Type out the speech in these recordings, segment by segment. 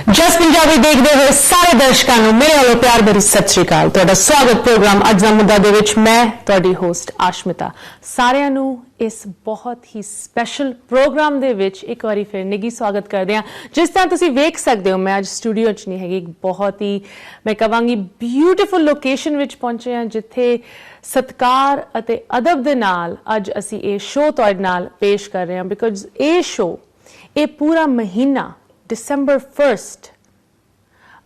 जस पंजाबी देखते हुए सारे दर्शकों को मेरे वालों प्यार भरी सत श्री अकाल। तुहाडा स्वागत प्रोग्राम अज दा मुद्दा दे विच मैं तुहाडी होस्ट आशमिता सारिਆਂ ਨੂੰ इस बहुत ही स्पैशल प्रोग्राम दे विच एक बारी फिर निगी स्वागत करदे हां। जिस तरह तुसीं वेख सकदे हो मैं अज स्टूडियो च नहीं हैगी, एक बहुत ही मैं कहांगी ब्यूटीफुल लोकेशन विच पहुंचे हां जिथे सत्कार अते अदब दे नाल अज असीं ये शो तुहाडे नाल पेश कर रहे हां। बिकॉज ये शो ये पूरा महीना डिसंबर 1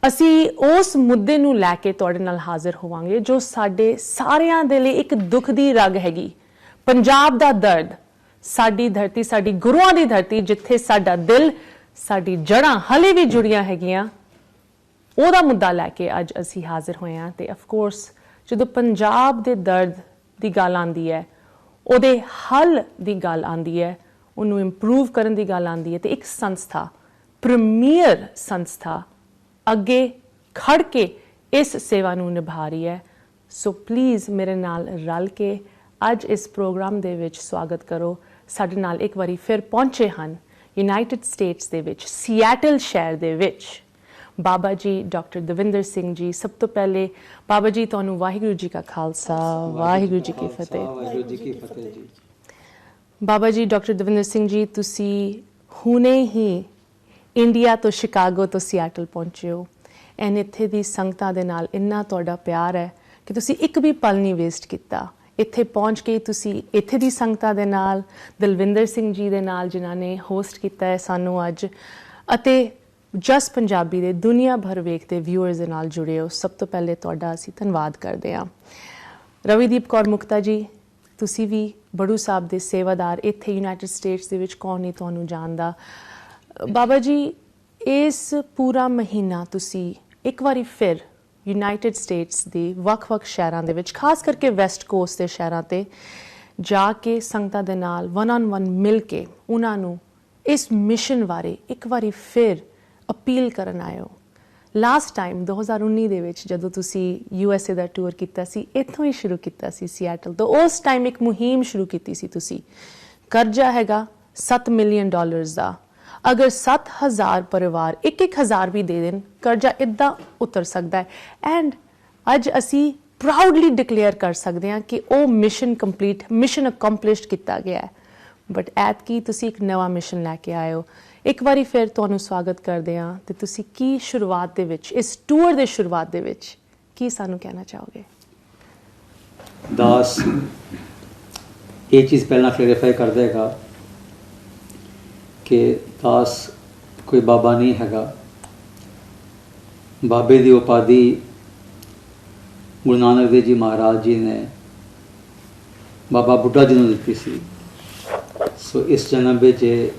ਅਸੀਂ ਉਸ ਮੁੱਦੇ ਨੂੰ ਲੈ ਕੇ ਤੁਹਾਡੇ ਨਾਲ ਹਾਜ਼ਰ ਹੋਵਾਂਗੇ ਜੋ ਸਾਡੇ ਸਾਰਿਆਂ ਦੇ ਲਈ ਇੱਕ ਦੁੱਖ ਦੀ ਰਗ ਹੈਗੀ। ਪੰਜਾਬ ਦਾ ਦਰਦ, ਸਾਡੀ ਧਰਤੀ, ਸਾਡੀ ਗੁਰੂਆਂ ਦੀ ਧਰਤੀ ਜਿੱਥੇ ਸਾਡਾ ਦਿਲ, ਸਾਡੀ ਜੜ੍ਹਾਂ ਹਲੇ ਵੀ ਜੁੜੀਆਂ ਹੈਗੀਆਂ, ਉਹਦਾ ਮੁੱਦਾ ਲੈ ਕੇ ਅੱਜ ਅਸੀਂ ਹਾਜ਼ਰ ਹੋਏ ਹਾਂ। ਤੇ ਆਫ ਕੋਰਸ ਜਦੋਂ ਪੰਜਾਬ ਦੇ ਦਰਦ ਦੀ ਗੱਲ ਆਉਂਦੀ ਹੈ, ਉਹਦੇ ਹੱਲ ਦੀ ਗੱਲ ਆਉਂਦੀ ਹੈ, ਉਹਨੂੰ ਇੰਪਰੂਵ ਕਰਨ ਦੀ ਗੱਲ ਆਉਂਦੀ ਹੈ, ਤੇ ਇੱਕ ਸੰਸਥਾ, ਪ੍ਰੀਮੀਅਰ ਸੰਸਥਾ ਅੱਗੇ ਖੜ ਕੇ ਇਸ ਸੇਵਾ ਨੂੰ ਨਿਭਾ ਰਹੀ ਹੈ। ਸੋ ਪਲੀਜ਼ ਮੇਰੇ ਨਾਲ ਰਲ ਕੇ ਅੱਜ ਇਸ ਪ੍ਰੋਗਰਾਮ ਦੇ ਵਿੱਚ ਸਵਾਗਤ ਕਰੋ। ਸਾਡੇ ਨਾਲ ਇੱਕ ਵਾਰੀ ਫਿਰ ਪਹੁੰਚੇ ਹਨ ਯੂਨਾਈਟਿਡ ਸਟੇਟਸ ਦੇ ਵਿੱਚ ਸੀਐਟਲ ਸ਼ਹਿਰ ਦੇ ਵਿੱਚ ਬਾਬਾ ਜੀ ਡਾਕਟਰ ਦਵਿੰਦਰ ਸਿੰਘ ਜੀ। ਸਭ ਤੋਂ ਪਹਿਲੇ ਬਾਬਾ ਜੀ ਤੁਹਾਨੂੰ ਵਾਹਿਗੁਰੂ ਜੀ ਕਾ ਖਾਲਸਾ, ਵਾਹਿਗੁਰੂ ਜੀ ਕੀ ਫਤਿਹ। ਵਾਹਿਗੁਰੂ ਜੀ ਕੀ ਫਤਿਹ ਜੀ। ਬਾਬਾ ਜੀ ਡਾਕਟਰ ਦਵਿੰਦਰ ਸਿੰਘ ਜੀ, ਤੁਸੀਂ ਹੁਣੇ ਹੀ ਇੰਡੀਆ ਤੋਂ ਸ਼ਿਕਾਗੋ ਤੋਂ ਸੀਐਟਲ ਪਹੁੰਚੇ ਹੋ ਐਨ ਇੱਥੇ ਦੀ ਸੰਗਤਾਂ ਦੇ ਨਾਲ ਇੰਨਾ ਤੁਹਾਡਾ ਪਿਆਰ ਹੈ ਕਿ ਤੁਸੀਂ ਇੱਕ ਵੀ ਪਲ ਨਹੀਂ ਵੇਸਟ ਕੀਤਾ। ਇੱਥੇ ਪਹੁੰਚ ਕੇ ਤੁਸੀਂ ਇੱਥੇ ਦੀ ਸੰਗਤਾਂ ਦੇ ਨਾਲ, ਦਲਵਿੰਦਰ ਸਿੰਘ ਜੀ ਦੇ ਨਾਲ ਜਿਨ੍ਹਾਂ ਨੇ ਹੋਸਟ ਕੀਤਾ ਹੈ ਸਾਨੂੰ ਅੱਜ, ਅਤੇ ਜਸ ਪੰਜਾਬੀ ਦੇ ਦੁਨੀਆ ਭਰ ਵੇਖਦੇ ਵਿਊਅਰਸ ਦੇ ਨਾਲ ਜੁੜੇ ਹੋ। ਸਭ ਤੋਂ ਪਹਿਲੇ ਤੁਹਾਡਾ ਅਸੀਂ ਧੰਨਵਾਦ ਕਰਦੇ ਹਾਂ। ਰਵੀਦੀਪ ਕੌਰ ਮੁਕਤਾ ਜੀ, ਤੁਸੀਂ ਵੀ ਬੜੂ ਸਾਹਿਬ ਦੇ ਸੇਵਾਦਾਰ, ਇੱਥੇ ਯੂਨਾਈਟਿਡ ਸਟੇਟਸ ਦੇ ਵਿੱਚ ਕੌਣ ਨਹੀਂ ਤੁਹਾਨੂੰ ਜਾਣਦਾ। ਬਾਬਾ ਜੀ, ਇਸ ਪੂਰਾ ਮਹੀਨਾ ਤੁਸੀਂ ਇੱਕ ਵਾਰੀ ਫਿਰ ਯੂਨਾਈਟਿਡ ਸਟੇਟਸ ਦੇ ਵੱਖ-ਵੱਖ ਸ਼ਹਿਰਾਂ ਦੇ ਵਿੱਚ, ਖਾਸ ਕਰਕੇ ਵੈਸਟ ਕੋਸਟ ਦੇ ਸ਼ਹਿਰਾਂ 'ਤੇ ਜਾ ਕੇ ਸੰਗਤਾਂ ਦੇ ਨਾਲ 1-on-1 ਮਿਲ ਕੇ ਉਹਨਾਂ ਨੂੰ ਇਸ ਮਿਸ਼ਨ ਬਾਰੇ ਇੱਕ ਵਾਰੀ ਫਿਰ ਅਪੀਲ ਕਰਨ ਆਏ ਹੋ। ਲਾਸਟ ਟਾਈਮ 2019 ਦੇ ਵਿੱਚ ਜਦੋਂ ਤੁਸੀਂ USA ਦਾ ਟੂਰ ਕੀਤਾ ਸੀ, ਇੱਥੋਂ ਹੀ ਸ਼ੁਰੂ ਕੀਤਾ ਸੀ ਸੀਐਟਲ ਤੋਂ। ਉਸ ਟਾਈਮ ਇੱਕ ਮੁਹਿੰਮ ਸ਼ੁਰੂ ਕੀਤੀ ਸੀ ਤੁਸੀਂ। ਕਰਜ਼ਾ ਹੈਗਾ $7 ਮਿਲੀਅਨ ਦਾ। ਅਗਰ 7,000 ਪਰਿਵਾਰ 1,000 ਵੀ ਦੇ ਦੇਣ, ਕਰਜ਼ਾ ਇੱਦਾਂ ਉਤਰ ਸਕਦਾ ਹੈ। ਐਂਡ ਅੱਜ ਅਸੀਂ ਪ੍ਰਾਊਡਲੀ ਡਿਕਲੇਅਰ ਕਰ ਸਕਦੇ ਹਾਂ ਕਿ ਉਹ ਮਿਸ਼ਨ ਕੰਪਲੀਟ, ਮਿਸ਼ਨ ਅਕੰਪਲਿਸ਼ਡ ਕੀਤਾ ਗਿਆ ਹੈ। ਬਟ ਐਤਕੀ ਤੁਸੀਂ ਇੱਕ ਨਵਾਂ ਮਿਸ਼ਨ ਲੈ ਕੇ ਆਏ ਹੋ। ਇੱਕ ਵਾਰੀ ਫਿਰ ਤੁਹਾਨੂੰ ਸਵਾਗਤ ਕਰਦੇ ਹਾਂ। ਤੇ ਤੁਸੀਂ ਕੀ ਸ਼ੁਰੂਆਤ ਦੇ ਵਿੱਚ, ਇਸ ਟੂਰ ਦੇ ਸ਼ੁਰੂਆਤ ਦੇ ਵਿੱਚ ਕੀ ਸਾਨੂੰ ਕਹਿਣਾ ਚਾਹੋਗੇ? ਦਾਸ ਇਹ ਚੀਜ਼ ਪਹਿਲਾਂ ਕਲੈਰੀਫਾਈ ਕਰ ਦੇਗਾ ਕਿ ਦਾਸ ਕੋਈ ਬਾਬਾ ਨਹੀਂ ਹੈਗਾ। ਬਾਬੇ ਦੀ ਉਪਾਧੀ ਗੁਰੂ ਨਾਨਕ ਦੇਵ ਜੀ ਮਹਾਰਾਜ ਜੀ ਨੇ ਬਾਬਾ ਬੁੱਢਾ ਜੀ ਨੂੰ ਦਿੱਤੀ ਸੀ। ਸੋ ਇਸ ਜਨਮ ਵਿੱਚ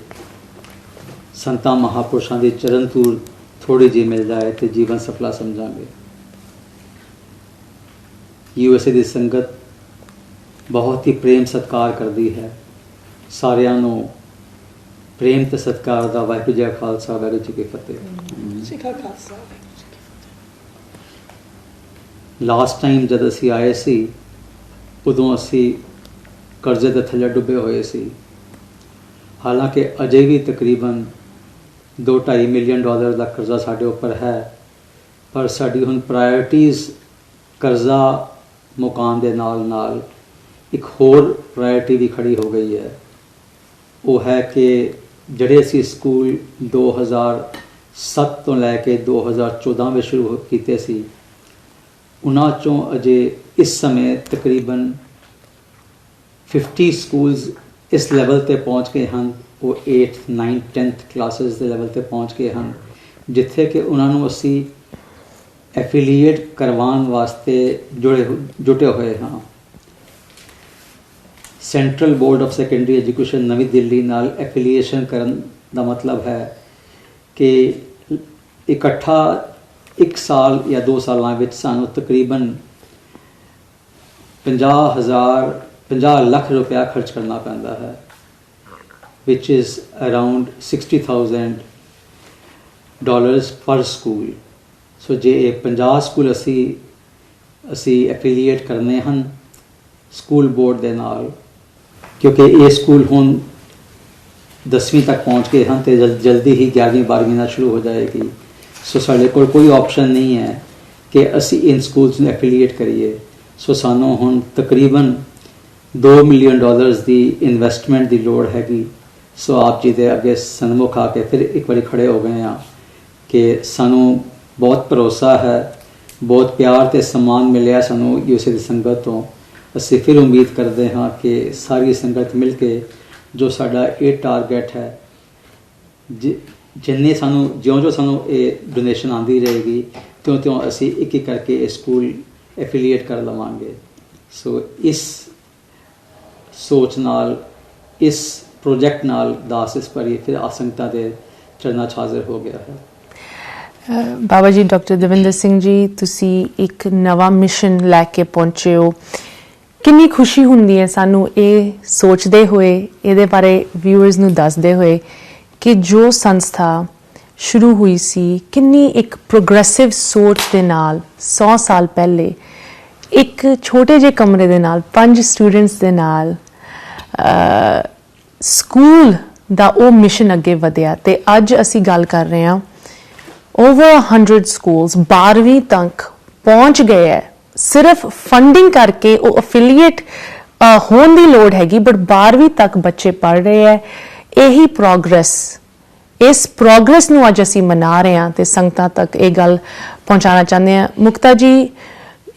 ਸੰਤਾਂ ਮਹਾਂਪੁਰਸ਼ਾਂ ਦੇ ਚਰਨ ਧੂੜ ਥੋੜ੍ਹੀ ਜਿਹੀ ਮਿਲ ਜਾਏ ਤੇ ਜੀਵਨ ਸਫਲਾ ਸਮਝਾਂਗੇ। USA ਦੀ ਸੰਗਤ ਬਹੁਤ ਹੀ ਪ੍ਰੇਮ ਸਤਿਕਾਰ ਕਰਦੀ ਹੈ। ਸਾਰਿਆਂ ਨੂੰ ਪ੍ਰੇਮ ਤੇ ਸਤਿਕਾਰ ਦਾ ਵਾਹਿਗੁਰੂ ਜੀ ਕਾ ਖਾਲਸਾ, ਵਾਹਿਗੁਰੂ ਜੀ ਕੀ ਫਤਿਹ। ਲਾਸਟ ਟਾਈਮ ਜਦ ਅਸੀਂ ਆਏ ਸੀ ਉਦੋਂ ਅਸੀਂ ਕਰਜ਼ੇ ਦੇ ਥੱਲੇ ਡੁੱਬੇ ਹੋਏ ਸੀ। ਹਾਲਾਂਕਿ ਅਜੇ ਵੀ ਤਕਰੀਬਨ $2-2.5 ਮਿਲੀਅਨ ਦਾ ਕਰਜ਼ਾ ਸਾਡੇ ਉੱਪਰ ਹੈ, ਪਰ ਸਾਡੀ ਹੁਣ ਪ੍ਰਾਇਰਟੀਜ਼ ਕਰਜ਼ਾ ਮੁਕਾਉਣ ਦੇ ਨਾਲ ਨਾਲ ਇੱਕ ਹੋਰ ਪ੍ਰਾਇਰਟੀ ਵੀ ਖੜੀ ਹੋ ਗਈ ਹੈ। ਉਹ ਹੈ ਕਿ ਜਿਹੜੇ ਅਸੀਂ ਸਕੂਲ 2007 ਤੋਂ ਲੈ ਕੇ 2014 ਵਿੱਚ ਸ਼ੁਰੂ ਕੀਤੇ ਸੀ, ਉਹਨਾਂ 'ਚੋਂ ਅਜੇ ਇਸ ਸਮੇਂ ਤਕਰੀਬਨ 50 ਸਕੂਲਸ ਇਸ ਲੈਵਲ 'ਤੇ ਪਹੁੰਚ ਗਏ ਹਨ। ਉਹ 8th, 9th, 10th ਕਲਾਸਿਸ ਦੇ ਲੈਵਲ 'ਤੇ ਪਹੁੰਚ ਗਏ ਹਨ, ਜਿੱਥੇ ਕਿ ਉਹਨਾਂ ਨੂੰ ਅਸੀਂ ਐਫੀਲੀਏਟ ਕਰਵਾਉਣ ਵਾਸਤੇ ਜੁਟੇ ਹੋਏ ਹਾਂ। Central board of secondary education ਨਵੀਂ ਦਿੱਲੀ ਨਾਲ ਐਫੀਲੀਏਸ਼ਨ ਕਰਨ ਦਾ ਮਤਲਬ ਹੈ ਕਿ ਇਕੱਠਾ 1 ਸਾਲ ਜਾਂ 2 ਸਾਲਾਂ ਵਿੱਚ ਸਾਨੂੰ ਤਕਰੀਬਨ 50 ਲੱਖ ਰੁਪਇਆ ਖਰਚ ਕਰਨਾ ਪੈਂਦਾ ਹੈ, which is around $60,000 ਪਰ ਸਕੂਲ। ਸੋ ਜੇ ਇਹ 50 ਸਕੂਲ ਅਸੀਂ ਐਫੀਲੀਏਟ ਕਰਨੇ ਹਨ ਸਕੂਲ ਬੋਰਡ ਦੇ ਨਾਲ, ਕਿਉਂਕਿ ਇਹ ਸਕੂਲ ਹੁਣ 10ਵੀਂ ਤੱਕ ਪਹੁੰਚ ਗਏ ਹਨ ਅਤੇ ਜਲਦੀ ਹੀ 11ਵੀਂ 12ਵੀਂ ਨਾਲ ਸ਼ੁਰੂ ਹੋ ਜਾਏਗੀ। ਸੋ ਸਾਡੇ ਕੋਲ ਕੋਈ ਆਪਸ਼ਨ ਨਹੀਂ ਹੈ ਕਿ ਅਸੀਂ ਇਨ ਸਕੂਲਸ ਨੂੰ ਐਫੀਲੀਏਟ ਕਰੀਏ। ਸੋ ਸਾਨੂੰ ਹੁਣ ਤਕਰੀਬਨ $2 ਮਿਲੀਅਨ ਦੀ ਇਨਵੈਸਟਮੈਂਟ ਦੀ ਲੋੜ ਹੈਗੀ। ਸੋ ਆਪ ਜੀ ਦੇ ਅੱਗੇ ਸਨਮੁਖ ਆ ਕੇ ਫਿਰ ਇੱਕ ਵਾਰੀ ਖੜੇ ਹੋ ਗਏ ਹਾਂ ਕਿ ਸਾਨੂੰ ਬਹੁਤ ਭਰੋਸਾ ਹੈ, ਬਹੁਤ ਪਿਆਰ ਤੇ ਸਨਮਾਨ ਮਿਲਿਆ ਸਾਨੂੰ ਯੂਸੇ ਦੀ ਸੰਗਤ ਤੋਂ। ਅਸੀਂ ਫਿਰ ਉਮੀਦ ਕਰਦੇ ਹਾਂ ਕਿ ਸਾਰੀ ਸੰਗਤ ਮਿਲ ਕੇ ਜੋ ਸਾਡਾ ਇਹ ਟਾਰਗੇਟ ਹੈ, ਜਿੰਨੇ ਸਾਨੂੰ ਜਿਉਂ ਸਾਨੂੰ ਇਹ ਡੋਨੇਸ਼ਨ ਆਉਂਦੀ ਰਹੇਗੀ ਤਿਉਂ ਅਸੀਂ ਇੱਕ ਇੱਕ ਕਰਕੇ ਇਹ ਸਕੂਲ ਐਫੀਲੀਏਟ ਕਰ ਲਵਾਂਗੇ। ਸੋ ਇਸ ਸੋਚ ਨਾਲ, ਇਸ ਪ੍ਰੋਜੈਕਟ ਨਾਲ ਦਾਸ ਇਸ ਭਰੀ ਫਿਰ ਆਸੰਗਤਾ ਦੇ ਚਰਨਾਂ 'ਚ ਹਾਜ਼ਰ ਹੋ ਗਿਆ ਹੈ। ਬਾਬਾ ਜੀ ਡਾਕਟਰ ਦਵਿੰਦਰ ਸਿੰਘ ਜੀ, ਤੁਸੀਂ ਇੱਕ ਨਵਾਂ ਮਿਸ਼ਨ ਲੈ ਕੇ ਪਹੁੰਚੇ ਹੋ। ਕਿੰਨੀ ਖੁਸ਼ੀ ਹੁੰਦੀ ਹੈ ਸਾਨੂੰ ਇਹ ਸੋਚਦੇ ਹੋਏ, ਇਹਦੇ ਬਾਰੇ ਵਿਊਅਰਸ ਨੂੰ ਦੱਸਦੇ ਹੋਏ ਕਿ ਜੋ ਸੰਸਥਾ ਸ਼ੁਰੂ ਹੋਈ ਸੀ ਕਿੰਨੀ ਇੱਕ ਪ੍ਰੋਗਰੈਸਿਵ ਸੋਚ ਦੇ ਨਾਲ 100 ਸਾਲ ਪਹਿਲੇ ਇੱਕ ਛੋਟੇ ਜਿਹੇ ਕਮਰੇ ਦੇ ਨਾਲ 5 ਸਟੂਡੈਂਟਸ ਦੇ ਨਾਲ ਸਕੂਲ ਦਾ ਉਹ ਮਿਸ਼ਨ ਅੱਗੇ ਵਧਿਆ। ਤੇ ਅੱਜ ਅਸੀਂ ਗੱਲ ਕਰ ਰਹੇ ਹਾਂ ਓਵਰ 100 ਸਕੂਲਸ 12ਵੀਂ ਤੱਕ ਪਹੁੰਚ ਗਏ ਹੈ। ਸਿਰਫ ਫੰਡਿੰਗ ਕਰਕੇ ਉਹ ਅਫੀਲੀਏਟ ਹੋਣ ਦੀ ਲੋੜ ਹੈਗੀ, ਬਟ 12ਵੀਂ ਤੱਕ ਬੱਚੇ ਪੜ ਰਹੇ ਹੈ। ਇਹੀ ਪ੍ਰੋਗਰੈਸ, ਇਸ ਪ੍ਰੋਗਰੈਸ ਨੂੰ ਅੱਜ ਅਸੀਂ ਮਨਾ ਰਹੇ ਹਾਂ ਤੇ ਸੰਗਤਾਂ ਤੱਕ ਇਹ ਗੱਲ ਪਹੁੰਚਾਉਣਾ ਚਾਹੁੰਦੇ ਹਾਂ। ਮੁਕਤਾ ਜੀ,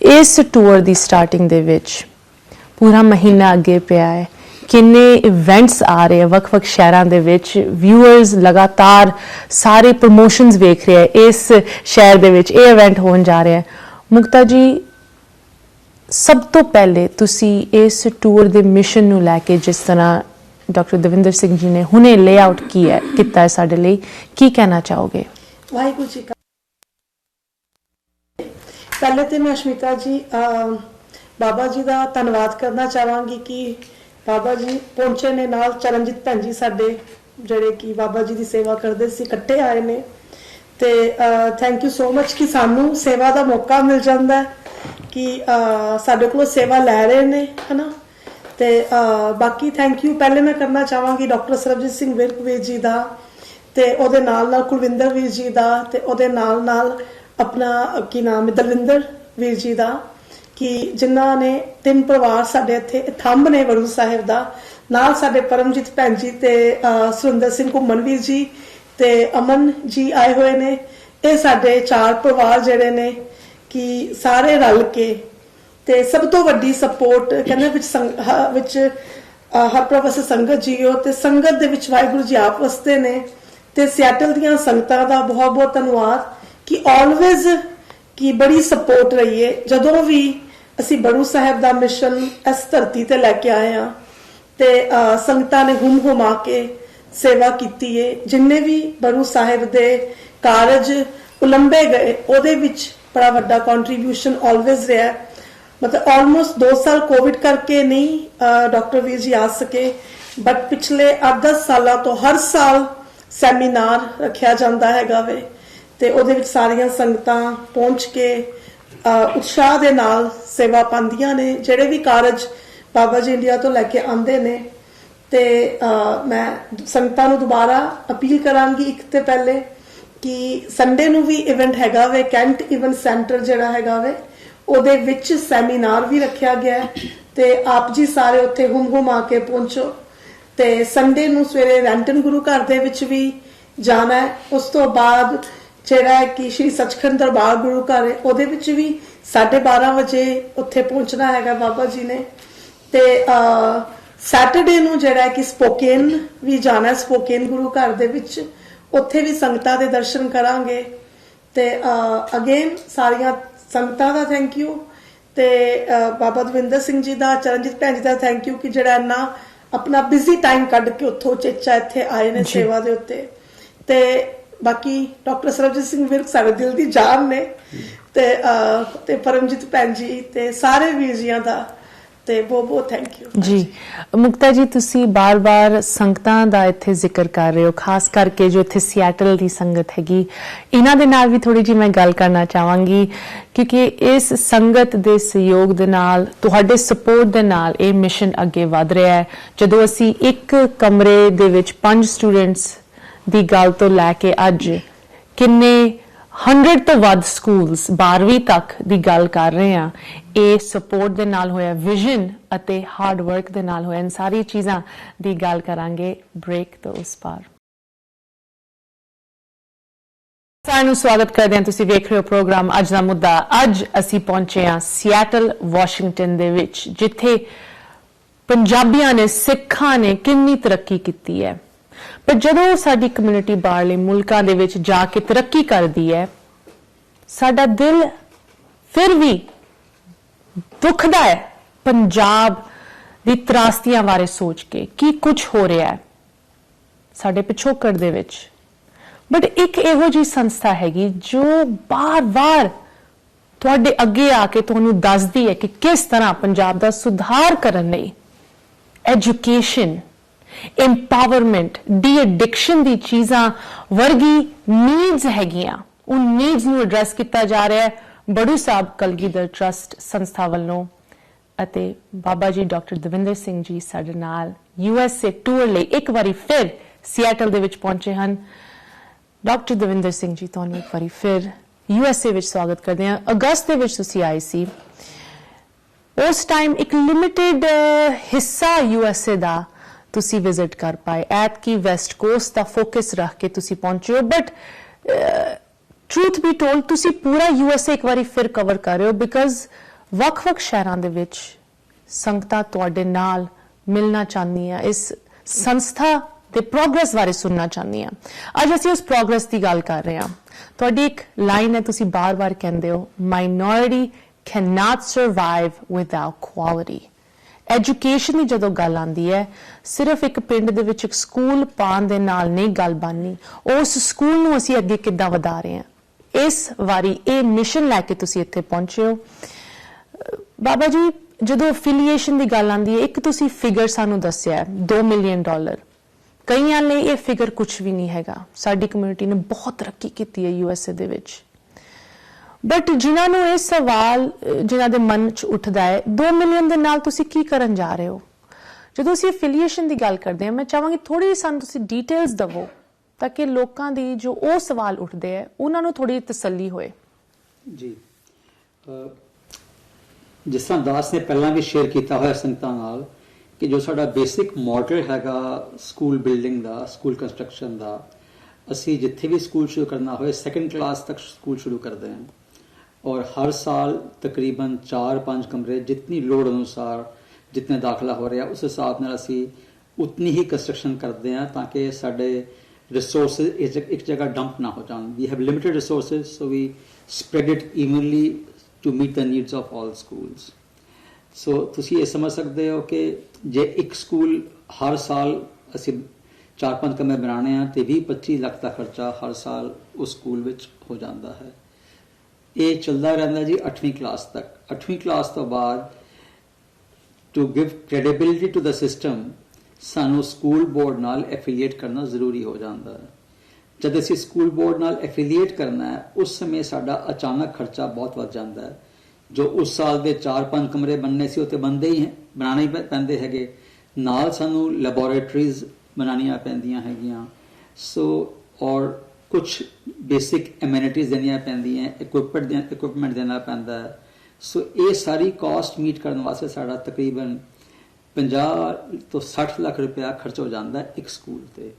ਇਸ ਟੂਰ ਦੀ ਸਟਾਰਟਿੰਗ ਦੇ ਵਿੱਚ ਪੂਰਾ ਮਹੀਨਾ ਅੱਗੇ ਪਿਆ ਹੈ, ਕਿੰਨੇ ਇਵੈਂਟਸ ਆ ਰਹੇ ਆ ਵੱਖ-ਵੱਖ ਸ਼ਹਿਰਾਂ ਦੇ ਵਿੱਚ, ਵਿਊਅਰਸ ਲਗਾਤਾਰ ਸਾਰੇ ਪ੍ਰਮੋਸ਼ਨਸ ਵੇਖ ਰਹੇ ਆ, ਇਸ ਸ਼ਹਿਰ ਦੇ ਵਿੱਚ ਇਹ ਇਵੈਂਟ ਹੋਣ ਜਾ ਰਿਹਾ ਹੈ। ਮੁਕਤਾ ਜੀ, ਸਭ ਤੋਂ ਪਹਿਲੇ ਤੁਸੀਂ ਇਸ ਟੂਰ ਦੇ ਮਿਸ਼ਨ ਨੂੰ ਲੈ ਕੇ, ਜਿਸ ਤਰ੍ਹਾਂ ਡਾਕਟਰ ਦਵਿੰਦਰ ਸਿੰਘ ਜੀ ਨੇ ਹੁਣੇ ਲੇਆਊਟ ਕੀਤਾ ਹੈ ਸਾਡੇ ਲਈ, ਕੀ ਕਹਿਣਾ ਚਾਹੋਗੇ? ਵਾਹਿਗੁਰੂ ਜੀ ਕਾ ਪਹਿਲੇ ਤੇ ਮੈਂ ਅਸ਼ਮਿਤਾ ਜੀ ਬਾਬਾ ਜੀ ਦਾ ਧੰਨਵਾਦ ਕਰਨਾ ਚਾਹਾਂਗੀ ਕਿ ਬਾਬਾ ਜੀ ਪਹੁੰਚੇ ਨੇ, ਨਾਲ ਚਰਨਜੀਤ ਭੈਣ ਜੀ ਸਾਡੇ ਜਿਹੜੇ ਕਿ ਬਾਬਾ ਜੀ ਦੀ ਸੇਵਾ ਕਰਦੇ ਸੀ, ਇਕੱਠੇ ਆਏ ਨੇ। ਤੇ ਥੈਂਕ ਯੂ ਸੋ ਮਚ ਕਿ ਸਾਨੂੰ ਸੇਵਾ ਦਾ ਮੌਕਾ ਮਿਲ ਜਾਂਦਾ ਕਿ ਸਾਡੇ ਕੋਲੋਂ ਸੇਵਾ ਲੈ ਰਹੇ ਨੇ, ਹਨਾ। ਤੇ ਬਾਕੀ ਥੈਂਕ ਯੂ ਪਹਿਲੇ ਮੈਂ ਕਰਨਾ ਚਾਹਾਂਗੀ ਡਾਕਟਰ ਸਰਬਜੀਤ ਸਿੰਘ ਵਿਰਕ ਵੀਰ ਜੀ ਦਾ, ਤੇ ਉਹਦੇ ਨਾਲ ਕੁਲਵਿੰਦਰ ਵੀਰ ਜੀ ਦਾ, ਤੇ ਉਹਦੇ ਨਾਲ ਆਪਣਾ ਕੀ ਨਾਮ ਦਲਵਿੰਦਰ ਵੀਰ ਜੀ ਦਾ, ਕਿ ਜਿਨ੍ਹਾਂ ਨੇ 3 ਪਰਿਵਾਰ ਸਾਡੇ ਇੱਥੇ ਥੰਬ ਨੇ ਵੜੂ ਸਾਹਿਬ ਦਾ, ਨਾਲ ਸਾਡੇ ਪਰਮਜੀਤ ਭੈਣ ਜੀ ਤੇ ਸੁਰਿੰਦਰ ਸਿੰਘ ਘੁੰਮਣ ਵੀਰ ਜੀ ਤੇ ਅਮਨ ਜੀ ਆਏ ਹੋਏ ਨੇ। ਇਹ ਸਾਡੇ 4 ਪਰਿਵਾਰ ਜਿਹੜੇ ਨੇ ਕਿ ਸਾਰੇ ਰਲ ਕੇ, ਤੇ ਸਭ ਤੋਂ ਵੱਡੀ ਸਪੋਰਟ ਕਹਿੰਦੇ ਵਿੱਚ ਹਰ ਪ੍ਰਵਸ ਸੰਗਤ ਜੀਓ, ਤੇ ਸੰਗਤ ਦੇ ਵਿੱਚ ਵਾਹਿਗੁਰੂ ਜੀ ਆਪ ਵਸਦੇ ਨੇ। ਤੇ ਸਿਆਟਲ ਦੀਆਂ ਸੰਗਤਾਂ ਦਾ ਬਹੁਤ ਬਹੁਤ ਧੰਨਵਾਦ ਕਿ ਆਲਵੇਜ਼ ਕਿ ਬੜੀ ਸਪੋਰਟ ਰਹੀ ਹੈ। ਜਦੋਂ ਵੀ ਅਸੀਂ ਬੜੂ ਸਾਹਿਬ ਦਾ ਮਿਸ਼ਨ ਇਸ ਧਰਤੀ ਤੇ ਲੈ ਕੇ ਆਏ ਹਾਂ ਤੇ ਸੰਗਤਾਂ ਨੇ ਹੁਮਾ ਕੇ ਸੇਵਾ ਕੀਤੀ ਹੈ। ਜਿੰਨੇ ਵੀ ਬੜੂ ਸਾਹਿਬ ਦੇ ਕਾਰਜ ਉਲੰਭੇ ਗਏ ਉਹਦੇ ਵਿੱਚ ਬੜਾ ਵੱਡਾ ਕੰਟਰੀਬਿਊਸ਼ਨ ਆਲਵੇਜ਼ ਰਿਹਾ। ਮਤਲਬ ਆਲਮੋਸਟ 2 ਸਾਲ ਕੋਵਿਡ ਕਰਕੇ ਨਹੀਂ ਡਾਕਟਰ ਵੀਰ ਜੀ ਆ ਸਕੇ, ਬਟ ਪਿਛਲੇ 8-10 ਸਾਲਾਂ ਤੋਂ ਹਰ ਸਾਲ ਸੈਮੀਨਾਰ ਰੱਖਿਆ ਜਾਂਦਾ ਹੈਗਾ ਵੇ, ਤੇ ਉਹਦੇ ਵਿੱਚ ਸਾਰੀਆਂ ਸੰਗਤਾਂ ਪਹੁੰਚ ਕੇ ਉਤਸ਼ਾਹ ਦੇ ਨਾਲ ਸੇਵਾ ਪਾਉਂਦੀਆਂ ਨੇ। ਜਿਹੜੇ ਵੀ ਕਾਰਜ ਬਾਬਾ ਜੀ ਇੰਡੀਆ ਤੋਂ ਲੈ ਕੇ ਆਉਂਦੇ ਨੇ, ਤੇ ਮੈਂ ਸੰਗਤਾਂ ਨੂੰ ਦੁਬਾਰਾ ਅਪੀਲ ਕਰਾਂਗੀ ਇੱਕ ਤੇ ਪਹਿਲੇ ਕਿ ਸੰਡੇ ਨੂੰ ਵੀ ਇਵੈਂਟ ਹੈਗਾ ਵੇ, ਕੈਂਟ ਇਵੈਂਟ ਸੈਂਟਰ ਜਿਹੜਾ ਹੈਗਾ ਵੇ, ਉਹਦੇ ਵਿੱਚ ਸੈਮੀਨਾਰ ਵੀ ਰੱਖਿਆ ਗਿਆ ਹੈ, ਤੇ ਆਪ ਜੀ ਸਾਰੇ ਉੱਥੇ ਹੁਮ ਆ ਕੇ ਪਹੁੰਚੋ। ਤੇ ਸੰਡੇ ਨੂੰ ਸਵੇਰੇ ਰੈਂਟਨ ਗੁਰੂ ਘਰ ਦੇ ਵਿੱਚ ਵੀ ਜਾਣਾ ਹੈ। ਉਸ ਤੋਂ ਬਾਅਦ ਜਿਹੜਾ ਹੈ ਕਿ ਸ਼੍ਰੀ ਸੱਚਖੰਡ ਦਰਬਾਰ ਗੁਰੂ ਘਰ ਹੈ, ਉਹਦੇ ਵਿੱਚ ਵੀ 12:30 ਵਜੇ ਉੱਥੇ ਪਹੁੰਚਣਾ ਹੈਗਾ ਬਾਬਾ ਜੀ ਨੇ। ਤੇ ਸੈਟਰਡੇ ਨੂੰ ਜਿਹੜਾ ਹੈ ਕਿ ਸਪੋਕੇਨ ਵੀ ਜਾਣਾ, ਸਪੋਕੇਨ ਗੁਰੂ ਘਰ ਦੇ ਵਿੱਚ ਉੱਥੇ ਵੀ ਸੰਗਤਾਂ ਦੇ ਦਰਸ਼ਨ ਕਰਾਂਗੇ। ਤੇ ਅਗੇਨ ਸਾਰੀਆਂ ਸੰਗਤਾਂ ਦਾ ਥੈਂਕ ਯੂ, ਤੇ ਬਾਬਾ ਦਵਿੰਦਰ ਸਿੰਘ ਜੀ ਦਾ, ਚਰਨਜੀਤ ਭੈਣ ਜੀ ਦਾ ਥੈਂਕ ਯੂ ਕਿ ਜਿਹੜਾ ਇੰਨਾ ਆਪਣਾ ਬਿਜ਼ੀ ਟਾਈਮ ਕੱਢ ਕੇ ਉੱਥੋਂ ਚੇਚਾ ਇੱਥੇ ਆਏ ਨੇ ਸੇਵਾ ਦੇ ਉੱਤੇ। ਤੇ ਬਾਕੀ ਡਾਕਟਰ ਸਰਬਜੀਤ ਸਿੰਘ ਵਿਰਕ ਸਾਡੇ ਦਿਲ ਦੀ ਜਾਨ ਨੇ, ਤੇ ਪਰਮਜੀਤ ਭੈਣ ਜੀ ਤੇ ਸਾਰੇ ਵੀਰ ਜੀਆਂ ਦਾ ਤੇ ਬਹੁਤ ਬਹੁਤ ਥੈਂਕ ਯੂ ਜੀ। ਮੁਕਤਾ ਜੀ, ਤੁਸੀਂ ਬਾਰ-ਬਾਰ ਸੰਗਤਾਂ ਦਾ ਇੱਥੇ ਜ਼ਿਕਰ ਕਰ ਰਹੇ ਹੋ, ਖਾਸ ਕਰਕੇ ਜੋ ਇੱਥੇ ਸਿਆਟਲ ਦੀ ਸੰਗਤ ਹੈਗੀ, ਇਹਨਾਂ ਦੇ ਨਾਲ ਵੀ ਥੋੜੀ ਜਿਹੀ ਮੈਂ ਗੱਲ ਕਰਨਾ ਚਾਹਾਂਗੀ, ਕਿਉਂਕਿ ਇਸ ਸੰਗਤ ਦੇ ਸਹਿਯੋਗ ਦੇ ਨਾਲ, ਤੁਹਾਡੇ ਸਪੋਰਟ ਦੇ ਨਾਲ ਇਹ ਮਿਸ਼ਨ ਅੱਗੇ ਵਧ ਰਿਹਾ ਹੈ। ਜਦੋਂ ਅਸੀਂ ਇੱਕ ਕਮਰੇ ਦੇ ਵਿੱਚ 5 ਸਟੂਡੈਂਟਸ ਦੀ ਗੱਲ ਤੋਂ ਲੈ ਕੇ ਅੱਜ ਕਿੰਨੇ 100 ਤੋਂ ਵੱਧ ਸਕੂਲਸ 12ਵੀਂ ਤੱਕ ਦੀ ਗੱਲ ਕਰ ਰਹੇ ਹਾਂ। ਇਹ ਸਪੋਰਟ ਦੇ ਨਾਲ ਹੋਇਆ, ਵਿਜ਼ਨ ਅਤੇ ਹਾਰਡ ਵਰਕ ਦੇ ਨਾਲ ਹੋਇਆ। ਇਨ ਸਾਰੀ ਚੀਜ਼ਾਂ ਦੀ ਗੱਲ ਕਰਾਂਗੇ ਬ੍ਰੇਕ ਤੋਂ ਉਸ ਪਾਰ। ਸਾਰਿਆਂ ਨੂੰ ਸਵਾਗਤ ਕਰਦੇ ਹਾਂ। ਤੁਸੀਂ ਵੇਖ ਰਹੇ ਹੋ ਪ੍ਰੋਗਰਾਮ ਅੱਜ ਦਾ ਮੁੱਦਾ। ਅੱਜ ਅਸੀਂ ਪਹੁੰਚੇ ਹਾਂ ਸਿਐਟਲ ਵਾਸ਼ਿੰਗਟਨ ਦੇ ਵਿੱਚ, ਜਿੱਥੇ ਪੰਜਾਬੀਆਂ ਨੇ, ਸਿੱਖਾਂ ਨੇ ਕਿੰਨੀ ਤਰੱਕੀ ਕੀਤੀ ਹੈ। ਪਰ ਜਦੋਂ ਸਾਡੀ ਕਮਿਊਨਿਟੀ ਬਾਹਰਲੇ ਮੁਲਕਾਂ ਦੇ ਵਿੱਚ ਜਾ ਕੇ ਤਰੱਕੀ ਕਰਦੀ ਹੈ, ਸਾਡਾ ਦਿਲ ਫਿਰ ਵੀ ਦੁਖਦਾ ਹੈ ਪੰਜਾਬ ਦੀ ਤਰਾਸਦੀਆਂ ਬਾਰੇ ਸੋਚ ਕੇ ਕੀ ਕੁਝ ਹੋ ਰਿਹਾ ਹੈ ਸਾਡੇ ਪਿਛੋਕੜ ਦੇ ਵਿੱਚ। ਬਟ ਇੱਕ ਇਹੋ ਜਿਹੀ ਸੰਸਥਾ ਹੈਗੀ ਜੋ ਬਾਰ-ਬਾਰ ਤੁਹਾਡੇ ਅੱਗੇ ਆ ਕੇ ਤੁਹਾਨੂੰ ਦੱਸਦੀ ਹੈ ਕਿ ਕਿਸ ਤਰ੍ਹਾਂ ਪੰਜਾਬ ਦਾ ਸੁਧਾਰ ਕਰਨ ਲਈ ਐਜੂਕੇਸ਼ਨ, empowerment, de-addiction ਦੀ ਚੀਜ਼ਾਂ ਵਰਗੀ ਨੀਡਸ ਹੈਗੀਆਂ। ਉਹ ਨੀਡਸ ਨੂੰ ਐਡਰੈਸ ਕੀਤਾ ਜਾ ਰਿਹਾ ਹੈ ਬੜੂ ਸਾਹਿਬ ਕਲਗੀਧਰ ਟਰਸਟ ਸੰਸਥਾ ਵੱਲੋਂ। ਅਤੇ ਬਾਬਾ ਜੀ ਡਾਕਟਰ ਦਵਿੰਦਰ ਸਿੰਘ ਜੀ ਸਾਡੇ ਨਾਲ USA ਟੂਰ ਲਈ ਇੱਕ ਵਾਰੀ ਫਿਰ ਸਿਐਟਲ ਦੇ ਵਿੱਚ ਪਹੁੰਚੇ ਹਨ। ਡਾਕਟਰ ਦਵਿੰਦਰ ਸਿੰਘ ਜੀ, ਤੁਹਾਨੂੰ ਇੱਕ ਵਾਰੀ ਫਿਰ USA ਵਿੱਚ ਸਵਾਗਤ ਕਰਦੇ ਹਾਂ। ਅਗਸਤ ਦੇ ਵਿੱਚ ਤੁਸੀਂ ਆਏ ਸੀ। ਉਸ ਟਾਈਮ ਇੱਕ ਲਿਮਿਟਿਡ ਹਿੱਸਾ USA ਦਾ ਤੁਸੀਂ ਵਿਜ਼ਿਟ ਕਰ ਪਾਏ। ਐਤਕੀ ਵੈਸਟ ਕੋਸਟ ਦਾ ਫੋਕਸ ਰੱਖ ਕੇ ਤੁਸੀਂ ਪਹੁੰਚੇ ਹੋ। ਬਟ ਟਰੂਥ ਬੀ ਟੋਲਡ, ਤੁਸੀਂ ਪੂਰਾ USA ਇੱਕ ਵਾਰੀ ਫਿਰ ਕਵਰ ਕਰ ਰਹੇ ਹੋ, ਬਿਕਾਜ਼ ਵੱਖ-ਵੱਖ ਸ਼ਹਿਰਾਂ ਦੇ ਵਿੱਚ ਸੰਗਤਾਂ ਤੁਹਾਡੇ ਨਾਲ ਮਿਲਣਾ ਚਾਹੁੰਦੀਆਂ, ਇਸ ਸੰਸਥਾ ਦੇ ਪ੍ਰੋਗਰੈਸ ਬਾਰੇ ਸੁਣਨਾ ਚਾਹੁੰਦੀਆਂ। ਅੱਜ ਅਸੀਂ ਉਸ ਪ੍ਰੋਗਰੈਸ ਦੀ ਗੱਲ ਕਰ ਰਹੇ ਹਾਂ। ਤੁਹਾਡੀ ਇੱਕ ਲਾਈਨ ਹੈ, ਤੁਸੀਂ ਬਾਰ-ਬਾਰ ਕਹਿੰਦੇ ਹੋ, minority cannot survive without quality। Education ਦੀ ਜਦੋਂ ਗੱਲ ਆਉਂਦੀ ਹੈ, ਸਿਰਫ ਇੱਕ ਪਿੰਡ ਦੇ ਵਿੱਚ ਇੱਕ ਸਕੂਲ ਪਾਉਣ ਦੇ ਨਾਲ ਨਹੀਂ ਗੱਲ ਬਣਨੀ। ਉਸ ਸਕੂਲ ਨੂੰ ਅਸੀਂ ਅੱਗੇ ਕਿੱਦਾਂ ਵਧਾ ਰਹੇ ਹਾਂ। ਇਸ ਵਾਰੀ ਇਹ ਮਿਸ਼ਨ ਲੈ ਕੇ ਤੁਸੀਂ ਇੱਥੇ ਪਹੁੰਚੇ ਹੋ। ਬਾਬਾ ਜੀ, ਜਦੋਂ ਅਫੀਲੀਏਸ਼ਨ ਦੀ ਗੱਲ ਆਉਂਦੀ ਹੈ, ਇੱਕ ਤੁਸੀਂ ਫਿਗਰ ਸਾਨੂੰ ਦੱਸਿਆ ਹੈ, $2 ਮਿਲੀਅਨ। ਕਈਆਂ ਲਈ ਇਹ ਫਿਗਰ ਕੁਝ ਵੀ ਨਹੀਂ ਹੈਗਾ। ਸਾਡੀ ਕਮਿਊਨਿਟੀ ਨੇ ਬਹੁਤ ਤਰੱਕੀ ਕੀਤੀ ਹੈ USA ਦੇ ਵਿੱਚ। ਬਟ ਜਿਨ੍ਹਾਂ ਨੂੰ ਇਹ ਸਵਾਲ, ਜਿਨ੍ਹਾਂ ਦੇ ਮਨ 'ਚ ਉੱਠਦਾ ਹੈ, 2 ਮਿਲੀਅਨ ਦੇ ਨਾਲ ਤੁਸੀਂ ਕੀ ਕਰਨ ਜਾ ਰਹੇ ਹੋ? ਜਦੋਂ ਅਸੀਂ ਅਫੀਲੀਏਸ਼ਨ ਦੀ ਗੱਲ ਕਰਦੇ ਹਾਂ, ਮੈਂ ਚਾਹਾਂਗੀ ਥੋੜੀ ਸਾਨੂੰ ਤੁਸੀਂ ਡੀਟੇਲਸ ਦਵੋ ਤਾਂ ਕਿ ਲੋਕਾਂ ਦੀ ਜੋ ਉਹ ਸਵਾਲ ਉੱਠਦੇ ਹੈ ਉਹਨਾਂ ਨੂੰ ਥੋੜੀ ਤਸੱਲੀ ਹੋਏ। ਜੀ, ਜਿਸ ਤਰ੍ਹਾਂ ਦਾਸ ਨੇ ਪਹਿਲਾਂ ਵੀ ਸ਼ੇਅਰ ਕੀਤਾ ਹੋਇਆ ਸੰਗਤਾਂ ਨਾਲ ਕਿ ਜੋ ਸਾਡਾ ਬੇਸਿਕ ਮਾਡਲ ਹੈਗਾ ਸਕੂਲ ਬਿਲਡਿੰਗ ਦਾ, ਸਕੂਲ ਕੰਸਟਰਕਸ਼ਨ ਦਾ, ਅਸੀਂ ਜਿੱਥੇ ਵੀ ਸਕੂਲ ਸ਼ੁਰੂ ਕਰਨਾ ਹੋਏ 2nd ਕਲਾਸ ਤੱਕ ਸਕੂਲ ਸ਼ੁਰੂ ਕਰਦੇ ਹਾਂ। और हर साल तकरीबन 4-5 कमरे जितनी लोड़ अनुसार जितने दाखिला हो रहा उस हिसाब नाल असी उतनी ही कंस्ट्रक्शन करते हैं ताकि साडे रिसोर्सिस एक जगह डंप ना हो जान। We have limited resources, so we spread it evenly to meet the needs of all schools. So तुसी ये समझ सकते हो कि जे एक स्कूल हर साल असी 4-5 कमरे बनाने हैं तो 20-25 लाख का खर्चा हर साल उस स्कूल विच हो जाता है। ਇਹ ਚੱਲਦਾ ਰਹਿੰਦਾ ਜੀ 8ਵੀਂ ਕਲਾਸ ਤੱਕ। 8ਵੀਂ ਕਲਾਸ ਤੋਂ ਬਾਅਦ to give credibility to the system ਸਾਨੂੰ ਸਕੂਲ ਬੋਰਡ ਨਾਲ ਐਫੀਲੀਏਟ ਕਰਨਾ ਜ਼ਰੂਰੀ ਹੋ ਜਾਂਦਾ ਹੈ। ਜਦ ਅਸੀਂ ਸਕੂਲ ਬੋਰਡ ਨਾਲ ਐਫੀਲੀਏਟ ਕਰਨਾ ਹੈ, ਉਸ ਸਮੇਂ ਸਾਡਾ ਅਚਾਨਕ ਖਰਚਾ ਬਹੁਤ ਵੱਧ ਜਾਂਦਾ ਹੈ। ਜੋ ਉਸ ਸਾਲ ਦੇ 4-5 ਕਮਰੇ ਬਣਨੇ ਸੀ ਉਹ ਤੇ ਬਣਦੇ ਹੀ ਬਣਾਉਣੇ ਹੀ ਪੈਂਦੇ ਹੈਗੇ। ਨਾਲ ਸਾਨੂੰ ਲੈਬੋਰੇਟਰੀਜ਼ ਬਣਾਉਣੀਆਂ ਪੈਂਦੀਆਂ ਹੈਗੀਆਂ। ਸੋ ਔਰ ਕੁਛ ਬੇਸਿਕ ਐਮੈਨਿਟੀਜ਼ ਦੇਣੀਆਂ ਪੈਂਦੀਆਂ, ਇਕੁਇਪਮੈਂਟ ਦੇਣਾ ਪੈਂਦਾ ਹੈ। ਸੋ ਇਹ ਸਾਰੀ ਕਾਸਟ ਮੀਟ ਕਰਨ ਵਾਸਤੇ ਸਾਡਾ ਤਕਰੀਬਨ 50 ਤੋਂ 60 ਲੱਖ ਰੁਪਇਆ ਖਰਚ ਹੋ ਜਾਂਦਾ ਹੈ ਇੱਕ ਸਕੂਲ ਤੇ।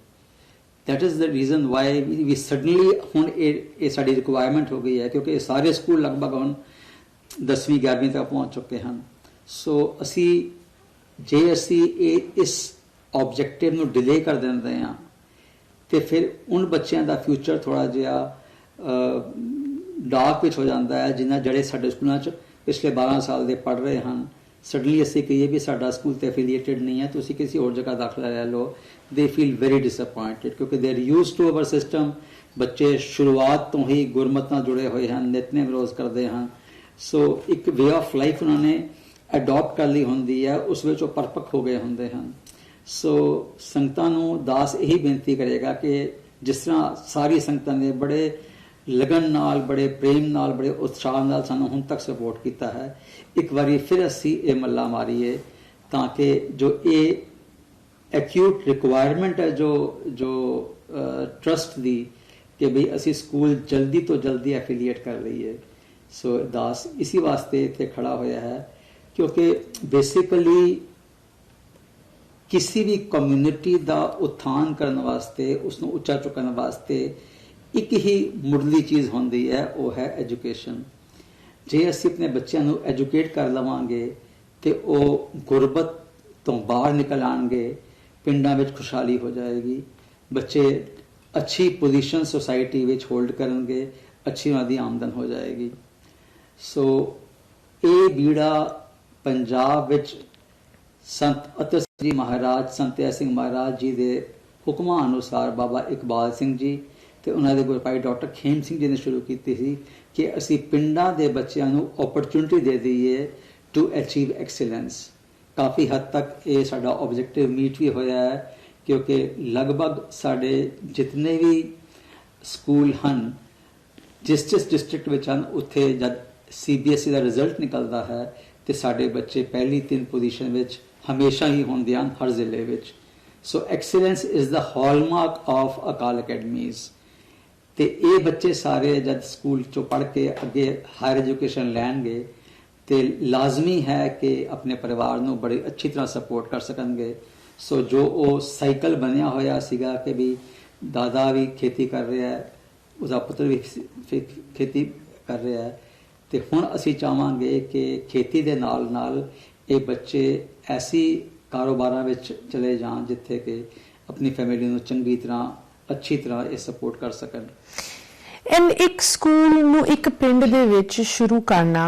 That is the reason why we suddenly ਹੁਣ ਇਹ ਸਾਡੀ ਰਿਕੁਆਇਰਮੈਂਟ ਹੋ ਗਈ ਹੈ, ਕਿਉਂਕਿ ਇਹ ਸਾਰੇ ਸਕੂਲ ਲਗਭਗ ਹੁਣ 10ਵੀਂ 11ਵੀਂ ਤੱਕ ਪਹੁੰਚ ਚੁੱਕੇ ਹਨ। ਸੋ ਜੇ ਅਸੀਂ ਇਸ ਆਬਜੈਕਟਿਵ ਨੂੰ ਡਿਲੇ ਕਰ ਦਿੰਦੇ ਹਾਂ ਤੇ ਫਿਰ ਉਨ ਬੱਚਿਆਂ ਦਾ ਫਿਊਚਰ ਥੋੜਾ ਜਿਹਾ ਡਾਰਕ ਵਿੱਚ ਹੋ ਜਾਂਦਾ ਹੈ, ਜਿਨ੍ਹਾਂ ਜਿਹੜੇ ਸਾਡੇ ਸਕੂਲਾਂ 'ਚ ਪਿਛਲੇ 12 ਸਾਲ ਦੇ ਪੜ੍ਹ ਰਹੇ ਹਨ। ਸਡਨਲੀ ਅਸੀਂ ਕਹੀਏ ਵੀ ਸਾਡਾ ਸਕੂਲ ਤੇ ਐਫੀਲੀਏਟਡ ਨਹੀਂ ਹੈ, ਤੁਸੀਂ ਕਿਸੇ ਹੋਰ ਜਗ੍ਹਾ ਦਾਖਲਾ ਲੈ ਲਓ, ਦੇ ਫੀਲ ਵੈਰੀ ਡਿਸਅਪੁਆਇੰਟਡ ਕਿਉਂਕਿ they are used to our system. ਬੱਚੇ ਸ਼ੁਰੂਆਤ ਤੋਂ ਹੀ ਗੁਰਮਤ ਨਾਲ ਜੁੜੇ ਹੋਏ ਹਨ, ਨਿਤਨੇਮ ਰੋਜ਼ ਕਰਦੇ ਹਨ। ਸੋ ਇੱਕ ਵੇ ਆਫ ਲਾਈਫ ਉਹਨਾਂ ਨੇ ਅਡੋਪਟ ਕਰ ਲਈ ਹੁੰਦੀ ਹੈ, ਉਸ ਵਿੱਚ ਉਹ ਪਰਪੱਕ ਹੋ ਗਏ ਹੁੰਦੇ ਹਨ। ਸੋ ਸੰਗਤਾਂ ਨੂੰ ਦਾਸ ਇਹੀ ਬੇਨਤੀ ਕਰੇਗਾ ਕਿ ਜਿਸ ਤਰ੍ਹਾਂ ਸਾਰੀ ਸੰਗਤਾਂ ਨੇ ਬੜੇ ਲਗਨ ਨਾਲ, ਬੜੇ ਪ੍ਰੇਮ ਨਾਲ, ਬੜੇ ਉਤਸ਼ਾਹ ਨਾਲ ਸਾਨੂੰ ਹੁਣ ਤੱਕ ਸਪੋਰਟ ਕੀਤਾ ਹੈ, ਇੱਕ ਵਾਰੀ ਫਿਰ ਅਸੀਂ ਇਹ ਮੱਲਾ ਮਾਰੀਏ ਤਾਂ ਕਿ ਜੋ ਇਹ ਐਕਿਊਟ ਰਿਕੁਆਇਰਮੈਂਟ ਹੈ ਜੋ ਟਰਸਟ ਦੀ, कि भी असी स्कूल जल्दी तो जल्दी एफिलीएट कर लईए। सो दास इसी वास्ते इत्थे खड़ा होया है क्योंकि बेसिकली किसी भी कम्यूनिटी का उत्थान करने वास्ते उसनों उच्चा चुकने वास्ते एक ही मुढ़ली चीज़ होंदी है, वो है एजुकेशन। जे असी अपने बच्चों को एजुकेट कर लवांगे तो वो गुरबत तो बाहर निकल आएंगे, पिंडां विच खुशहाली हो जाएगी, बच्चे अच्छी पोजीशन सोसाइटी विच होल्ड करेंगे, अच्छी उन्हां आमदन हो जाएगी। सो ये बीड़ा पंजाब विच संत अतर सिंह जी महाराज, संत दया सिंह महाराज जी के हुक्मां अनुसार बाबा इकबाल सिंह जी ते उन्होंने गुरु भाई डॉक्टर खेम सिंह जी ने शुरू की थी कि असी पिंडां दे बच्चों को अपॉर्चुनिटी दे दईए टू अचीव एक्सीलेंस। काफ़ी हद तक ये साडा ऑब्जेक्टिव मीट भी होया है क्योंकि लगभग साडे जितने भी स्कूल हैं जिस डिस्ट्रिक्ट विच हैं उत्थे जब CBSE का रिजल्ट निकलता है तो साडे बच्चे पहली 3 पोजीशन विच हमेशा ही होंदे हैं हर जिले विच। So excellence is the hallmark of Akal academies. तो ये बच्चे सारे जब स्कूल चो पढ़ के अगे हायर एजुकेशन लैणगे तो लाजमी है कि अपने परिवार को बड़ी अच्छी तरह सपोर्ट कर सकेंगे। सो जो वो साइकिल बनया होया सीगा कि भी दादा भी खेती कर रहा है, उसका पुत्र भी खेती कर रहा है, तो हुण असी चाहांगे कि खेती के नाल नाल ये बच्चे ऐसी कारोबारां विच चले जान जिथे कि अपनी फैमिली को चंगी तरह अच्छी तरह ये सपोर्ट कर सकन। एंड एक स्कूल नूं एक पिंड दे विच शुरू करना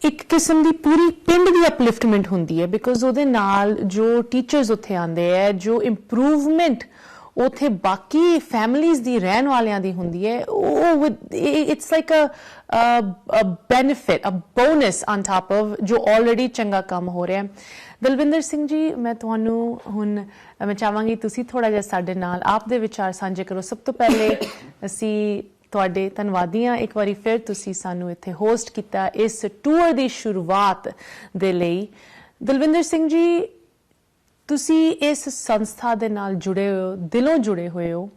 एक किस्म दी पूरी पिंड दी अपलिफ्टमेंट हुंदी है बिकॉज ਉਹਦੇ ਨਾਲ जो टीचर्स उत्थे आंदे है, जो इंप्रूवमेंट ਉੱਥੇ ਬਾਕੀ ਫੈਮਿਲੀਜ਼ ਦੀ ਰਹਿਣ ਵਾਲਿਆਂ ਦੀ ਹੁੰਦੀ ਹੈ, ਉਹ it's like a benefit, a bonus on top of ਜੋ ਆਲਰੇਡੀ ਚੰਗਾ ਕੰਮ ਹੋ ਰਿਹਾ ਹੈ। ਦਲਵਿੰਦਰ ਸਿੰਘ ਜੀ, ਮੈਂ ਤੁਹਾਨੂੰ ਹੁਣ ਮੈਂ ਚਾਹਾਂਗੀ ਤੁਸੀਂ ਥੋੜਾ ਜਿਹਾ ਸਾਡੇ ਨਾਲ ਆਪ ਦੇ ਵਿਚਾਰ ਸਾਂਝੇ ਕਰੋ। ਸਭ ਤੋਂ ਪਹਿਲੇ ਅਸੀਂ ਤੁਹਾਡੇ ਧੰਨਵਾਦੀ ਹਾਂ ਇੱਕ ਵਾਰੀ ਫਿਰ ਤੁਸੀਂ ਸਾਨੂੰ ਇੱਥੇ ਹੋਸਟ ਕੀਤਾ ਇਸ ਟੂਰ ਦੀ ਸ਼ੁਰੂਆਤ ਦੇ ਲਈ। ਦਲਵਿੰਦਰ ਸਿੰਘ ਜੀ, ਤੁਸੀਂ ਇਸ ਸੰਸਥਾ ਦੇ ਨਾਲ ਜੁੜੇ ਹੋ, ਦਿਲੋਂ ਜੁੜੇ ਹੋਏ ਹੋ,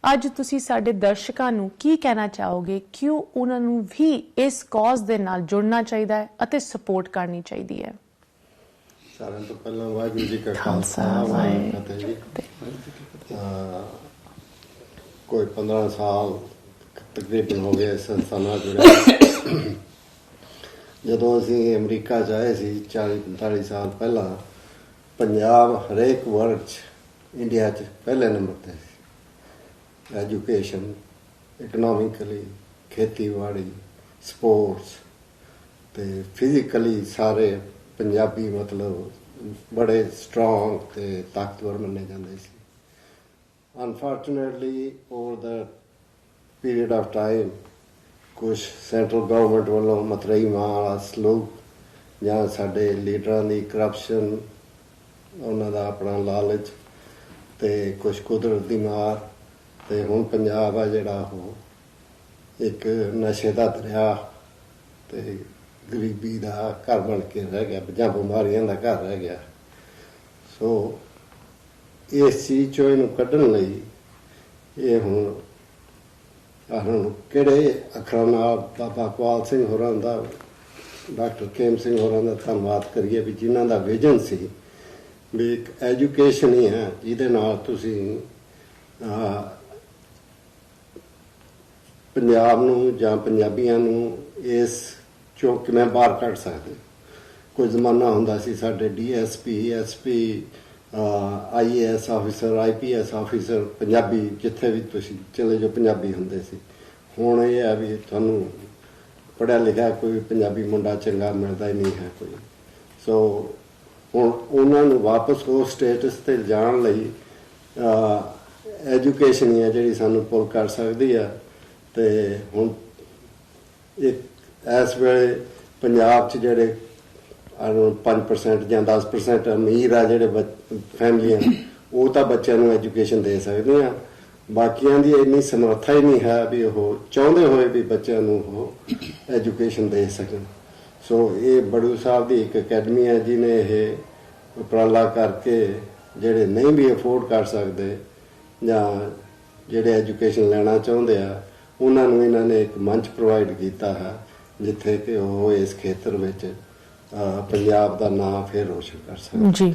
ਅੱਜ ਤੁਸੀਂ ਸਾਡੇ ਦਰਸ਼ਕਾਂ ਨੂੰ ਕੀ ਕਹਿਣਾ ਚਾਹੋਗੇ? ਕਿਉਂ ਉਹਨਾਂ ਨੂੰ ਵੀ ਇਸ ਕਾਜ਼ ਦੇ ਨਾਲ ਜੁੜਨਾ ਚਾਹੀਦਾ ਹੈ ਅਤੇ ਸਪੋਰਟ ਕਰਨੀ ਚਾਹੀਦੀ ਹੈ? ਸਾਰਿਆਂ ਤੋਂ ਪਹਿਲਾਂ ਵਾਹਿਗੁਰੂ ਜੀ ਕਾ ਖਾਲਸਾ ਵਾਹਿਗੁਰੂ ਜੀ ਕੀ ਫਤਿਹ। ਕੋਈ 15 ਸਾਲ ਤਕਰੀਬਨ ਹੋ ਗਏ ਸੰਸਥਾ ਨਾਲ ਜੁੜਿਆ। ਜਦੋਂ ਅਸੀਂ ਅਮਰੀਕਾ 'ਚ ਆਏ ਸੀ 40-45 ਸਾਲ ਪਹਿਲਾਂ, ਪੰਜਾਬ ਹਰੇਕ ਵਰਡ 'ਚ ਇੰਡੀਆ 'ਚ ਪਹਿਲੇ ਨੰਬਰ 'ਤੇ ਸੀ। ਐਜੂਕੇਸ਼ਨ, ਇਕਨੋਮਿਕਲੀ, ਖੇਤੀਬਾੜੀ, ਸਪੋਰਟਸ ਅਤੇ ਫਿਜ਼ੀਕਲੀ ਸਾਰੇ ਪੰਜਾਬੀ ਮਤਲਬ ਬੜੇ ਸਟਰੋਂਗ ਅਤੇ ਤਾਕਤਵਰ ਮੰਨੇ ਜਾਂਦੇ ਸੀ। Unfortunately over the period of time ਕੁਛ ਸੈਂਟਰਲ ਗਵਰਨਮੈਂਟ ਵੱਲੋਂ ਮਤਰੇਈ ਮਾਂ ਵਾਲਾ ਸਲੂਕ ਜਾਂ ਸਾਡੇ ਲੀਡਰਾਂ ਦੀ ਕਰਪਸ਼ਨ, ਉਹਨਾਂ ਦਾ ਆਪਣਾ ਲਾਲਚ ਅਤੇ ਕੁਛ ਕੁਦਰਤ ਦੀ ਮਾਰ, ਅਤੇ ਹੁਣ ਪੰਜਾਬ ਆ ਜਿਹੜਾ ਉਹ ਇੱਕ ਨਸ਼ੇ ਦਾ ਦਰਿਆ ਅਤੇ ਗਰੀਬੀ ਦਾ ਘਰ ਬਣ ਕੇ ਰਹਿ ਗਿਆ ਜਾਂ ਬਿਮਾਰੀਆਂ ਦਾ ਘਰ ਰਹਿ ਗਿਆ। ਸੋ ਇਸ ਚੀਜ਼ 'ਚੋਂ ਇਹਨੂੰ ਕੱਢਣ ਲਈ ਇਹ ਹੁਣ ਕਿਹੜੇ ਅੱਖਰਾਂ ਨਾਲ ਬਾਬਾ ਇਕਬਾਲ ਸਿੰਘ ਹੋਰਾਂ ਦਾ, ਡਾਕਟਰ ਖੇਮ ਸਿੰਘ ਹੋਰਾਂ ਦਾ ਧੰਨਵਾਦ ਕਰੀਏ ਵੀ ਜਿਨ੍ਹਾਂ ਦਾ ਵਿਜ਼ਨ ਸੀ ਵੀ ਇੱਕ ਐਜੂਕੇਸ਼ਨ ਹੀ ਹੈ ਜਿਹਦੇ ਨਾਲ ਤੁਸੀਂ ਪੰਜਾਬ ਨੂੰ ਜਾਂ ਪੰਜਾਬੀਆਂ ਨੂੰ ਇਸ ਚੋਂ ਕਿਵੇਂ ਬਾਹਰ ਕੱਢ ਸਕਦੇ। ਕੋਈ ਜ਼ਮਾਨਾ ਹੁੰਦਾ ਸੀ ਸਾਡੇ DSP, SP, IAS officer, IPS officer Punjabi ਜਿੱਥੇ ਵੀ ਤੁਸੀਂ ਚਲੇ ਜਾਓ ਪੰਜਾਬੀ ਹੁੰਦੇ ਸੀ। ਹੁਣ ਇਹ ਹੈ ਵੀ ਤੁਹਾਨੂੰ ਪੜ੍ਹਿਆ ਲਿਖਿਆ ਕੋਈ ਪੰਜਾਬੀ ਮੁੰਡਾ ਚੰਗਾ ਮਿਲਦਾ ਹੀ ਨਹੀਂ ਹੈ ਕੋਈ। ਸੋ ਹੁਣ ਉਹਨਾਂ ਨੂੰ ਵਾਪਸ ਉਸ ਸਟੇਟਸ 'ਤੇ ਜਾਣ ਲਈ ਐਜੂਕੇਸ਼ਨ ਹੀ ਹੈ ਜਿਹੜੀ ਸਾਨੂੰ ਪੁੱਲ ਕਰ ਸਕਦੀ ਆ। ਅਤੇ ਹੁਣ ਇਸ ਵੇਲੇ ਪੰਜਾਬ 'ਚ ਜਿਹੜੇ 5% ਜਾਂ 10% ਅਮੀਰ ਆ ਜਿਹੜੇ ਫੈਮਲੀਆਂ, ਉਹ ਤਾਂ ਬੱਚਿਆਂ ਨੂੰ ਐਜੂਕੇਸ਼ਨ ਦੇ ਸਕਦੀਆਂ, ਬਾਕੀਆਂ ਦੀ ਇੰਨੀ ਸਮਰੱਥਾ ਹੀ ਨਹੀਂ ਹੈ ਵੀ ਉਹ ਚਾਹੁੰਦੇ ਹੋਏ ਵੀ ਬੱਚਿਆਂ ਨੂੰ ਉਹ ਐਜੂਕੇਸ਼ਨ ਦੇ ਸਕਣ। ਸੋ ਇਹ ਬੜੂ ਸਾਹਿਬ ਦੀ ਇੱਕ ਅਕੈਡਮੀ ਹੈ ਜਿਹਨੇ ਇਹ ਉਪਰਾਲਾ ਕਰਕੇ ਜਿਹੜੇ ਨਹੀਂ ਵੀ ਅਫੋਰਡ ਕਰ ਸਕਦੇ ਜਾਂ ਜਿਹੜੇ ਐਜੂਕੇਸ਼ਨ ਲੈਣਾ ਚਾਹੁੰਦੇ ਆ ਉਹਨਾਂ ਨੂੰ ਇਹਨਾਂ ਨੇ ਇੱਕ ਮੰਚ ਪ੍ਰੋਵਾਈਡ ਕੀਤਾ ਹੈ ਜਿੱਥੇ ਕਿ ਉਹ ਇਸ ਖੇਤਰ ਵਿੱਚ ਪੰਜਾਬ ਦਾ ਨਾਮ ਫਿਰ ਰੋਸ਼ਨ ਕਰ ਸਕਣ। ਜੀ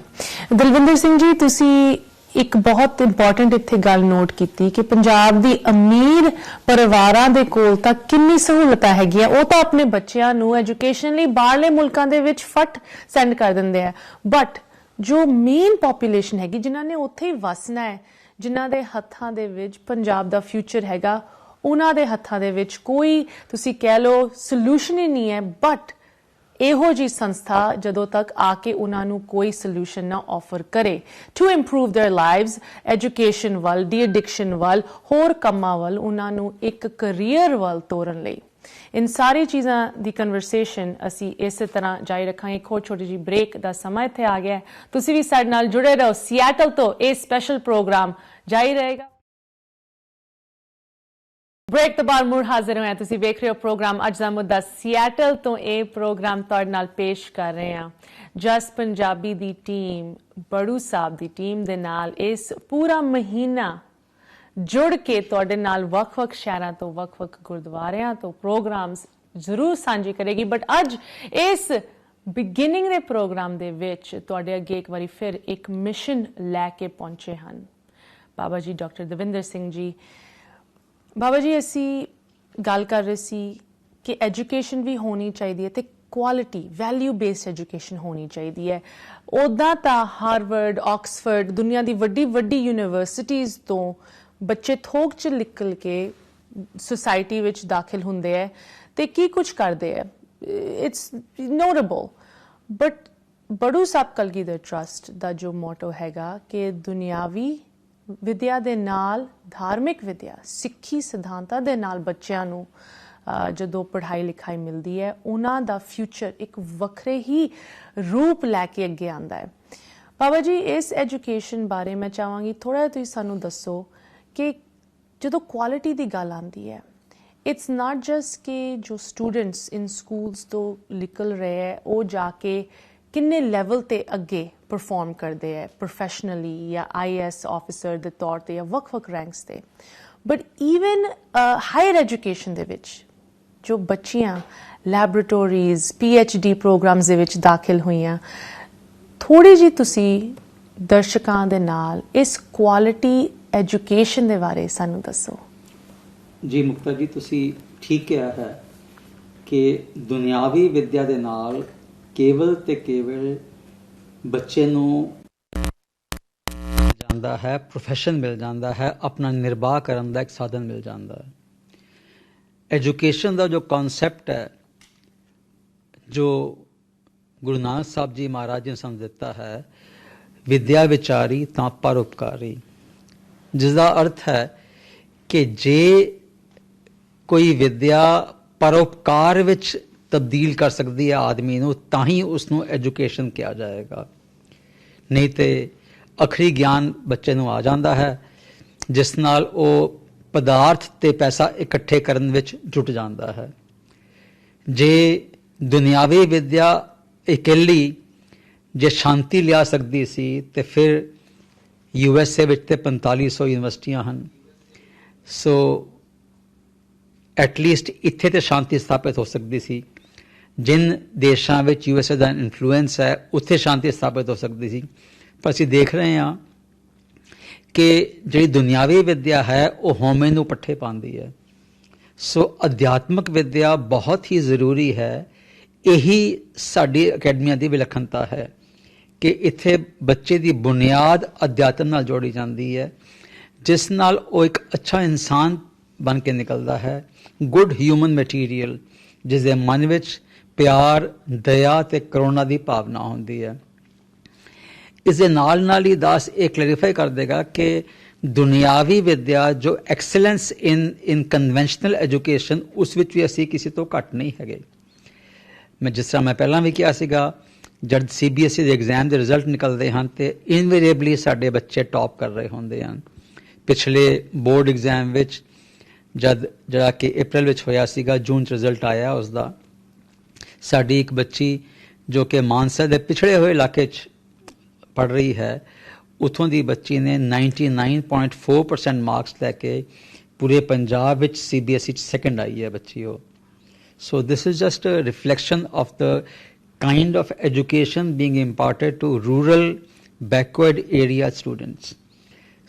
ਦਲਵਿੰਦਰ ਸਿੰਘ ਜੀ, ਤੁਸੀਂ ਇੱਕ ਬਹੁਤ ਇੰਪੋਰਟੈਂਟ ਇੱਥੇ ਗੱਲ ਨੋਟ ਕੀਤੀ ਕਿ ਪੰਜਾਬ ਦੀ ਅਮੀਰ ਪਰਿਵਾਰਾਂ ਦੇ ਕੋਲ ਤਾਂ ਕਿੰਨੀ ਸਹੂਲਤਾਂ ਹੈਗੀਆਂ, ਉਹ ਤਾਂ ਆਪਣੇ ਬੱਚਿਆਂ ਨੂੰ ਐਜੂਕੇਸ਼ਨ ਲਈ ਬਾਹਰਲੇ ਮੁਲਕਾਂ ਦੇ ਵਿੱਚ ਫਟ ਸੈਂਡ ਕਰ ਦਿੰਦੇ ਆ, ਬਟ ਜੋ ਮੇਨ ਪੋਪੂਲੇਸ਼ਨ ਹੈਗੀ ਜਿਨ੍ਹਾਂ ਨੇ ਉੱਥੇ ਹੀ ਵਸਣਾ ਹੈ, ਜਿਨ੍ਹਾਂ ਦੇ ਹੱਥਾਂ ਦੇ ਵਿੱਚ ਪੰਜਾਬ ਦਾ ਫਿਊਚਰ ਹੈਗਾ, ਉਹਨਾਂ ਦੇ ਹੱਥਾਂ ਦੇ ਵਿੱਚ ਕੋਈ ਤੁਸੀਂ ਕਹਿ ਲਓ ਸੋਲੂਸ਼ਨ ਹੀ ਨਹੀਂ ਹੈ। ਬਟ ਇਹੋ ਜੀ ਸੰਸਥਾ ਜਦੋਂ ਤੱਕ ਆ ਕੇ ਉਹਨਾਂ ਨੂੰ ਕੋਈ ਸੋਲੂਸ਼ਨ ਨਾ ਆਫਰ ਕਰੇ to improve their lives, education ਵੱਲ, ਡੀ ਐਡਿਕਸ਼ਨ ਵੱਲ, ਹੋਰ ਕੰਮਾਂ ਵੱਲ, ਉਹਨਾਂ ਨੂੰ ਇੱਕ ਕੈਰੀਅਰ ਵੱਲ ਤੋਰਨ ਲਈ, इन सारी चीज़ों की कन्वरसेशन असी इस तरह जारी रखांगे। एक होर छोटी जी ब्रेक का समा इत्थे आ गया है, तुसी भी साडे नाल जुड़े रहो। सियाटल तो ये स्पेशल प्रोग्राम जारी रहेगा। ब्रेक तो बाद मुड़ हाजिर हुए, तुसी वेख रहे हो प्रोग्राम अज दा मुद्दा। सियाटल तो ये प्रोग्राम तुहाडे नाल पेश कर रहे हैं जस पंजाबी दी टीम, बड़ू साहब दी टीम दे नाल इस पूरा महीना जुड़ के तुहाडे नाल वख-वख शहरां तो, वख-वख गुरुद्वारियां तो प्रोग्राम्स जरूर सांझे करेगी। बट अज इस बिगिनिंग दे प्रोग्राम दे विच तुहाडे अगे एक बारी फिर एक मिशन लैके पहुंचे हन बाबा जी डॉक्टर दविंदर सिंह जी। बाबा जी असी गल कर रहे सी कि एजुकेशन भी होनी चाहिए ते क्वालिटी वैल्यू बेस्ड एजुकेशन होनी चाहिए है। उदा तां हार्वर्ड, ऑक्सफर्ड, दुनिया की वड्डी वड्डी यूनिवर्सिटीज़ तो बच्चे थोक च निकल के सोसाइटी विच दाखिल हुंदे है ते की कुछ करते हैं, इट्स नोटेबल। बट बड़ू साहब कलगीधर ट्रस्ट दा जो मोटो हैगा कि दुनियावी विद्या दे नाल धार्मिक विद्या, सिੱਖੀ सिद्धांतां दे नाल बच्चों नूं ਜਦੋਂ पढ़ाई लिखाई मिलती है उन्हां दा फ्यूचर एक वखरे ही रूप लैके अगे आंदा है। बाबा जी इस एजुकेशन बारे मैं चाहांगी थोड़ा जिहा तुसीं सानूं दसो कि ਜਦੋਂ क्वालिटी की गल आती है, इट्स नॉट जस्ट कि जो स्टूडेंट्स इन स्कूल्स तो निकल रहे हैं वो जाके किन्ने लैवल ते अगे परफॉर्म करते हैं प्रोफैशनली या IAS ऑफिसर के तौर पर या वख-वख रैंक्स ते, बट ईवन हायर एजुकेशन दे विच जो बच्चियां लैबोरेटोरीज PhD प्रोग्राम्स दे विच दाखिल हुईयां, थोड़ी जी तुसी दर्शकां दे नाल इस क्वालिटी एजुकेशन दे बारे सानू दसो। जी मुक्ता जी, तुसी ठीक कहा है कि दुनियावी विद्या दे नाल केवल ते केवल बच्चे नूं जांदा है, प्रोफैशन मिल जाता है, अपना निर्वाह करन दा एक साधन मिल जाता है। एजुकेशन का जो कॉन्सैप्ट है, जो गुरु नानक साहब जी महाराज ने समझ दिता है, विद्या विचारी तां परोपकारी, जिसका अर्थ है कि जे कोई विद्या परोपकार विच तब्दील कर सकती है आदमी नूं, तां ही उसनूं एजुकेशन किया जाएगा। नहीं तो अखरी ज्ञान बच्चे नूं आ जाता है जिस नाल वो पदार्थ ते पैसा इकट्ठे करन विच जुट जाता है। जे दुनियावी विद्या इकल्ली जे शांति लिया सकती सी ते फिर USA विच ते 4500 यूनिवर्सिटियां हैं। सो एटलीस्ट इत्थे ते शांति स्थापित हो सकती सी। जिन देशों में USA का इन्फ्लुएंस है उत्थे शांति स्थापित हो सकती सी, पर असीं देख रहे हैं कि जी दुनियावी विद्या है वो होमे नूं पट्ठे पाती है। सो अध्यात्मक विद्या बहुत ही ज़रूरी है। यही साडी अकैडमियां की विलक्षणता है कि इत्थे बच्चे की बुनियाद अध्यात्म नाल जोड़ी जाती है, जिस नाल वो एक अच्छा इंसान बन के निकलता है, गुड ह्यूमन मटीरियल, जिसके मन विच प्यार, दया ते करुणा की भावना होती है। इस नाल ही दास ये क्लैरिफाई कर देगा कि दुनियावी विद्या जो एक्सीलेंस इन कन्वेंशनल एजुकेशन उस विच भी असी किसी तो घट नहीं है। मैं जिस तरह मैं पहला भी कहा सीगा, जब CBSE के एग्जाम के रिजल्ट निकलते हैं तो इनवेरिएबली साडे बच्चे टॉप कर रहे होंगे हैं। पिछले बोर्ड एग्जाम विच जद जरा कि अप्रैल विच होया सीगा, जून च रिजल्ट आया उसका, साडी एक बच्ची जो कि मानसा के पिछड़े हुए इलाके पढ़ रही है, उतों की बच्ची ने 99.4% मार्क्स लैके पूरे पंजाब विच CBSE सेकंड आई है बच्ची वो. So this is just a reflection of the kind of education being imparted to rural backward area students.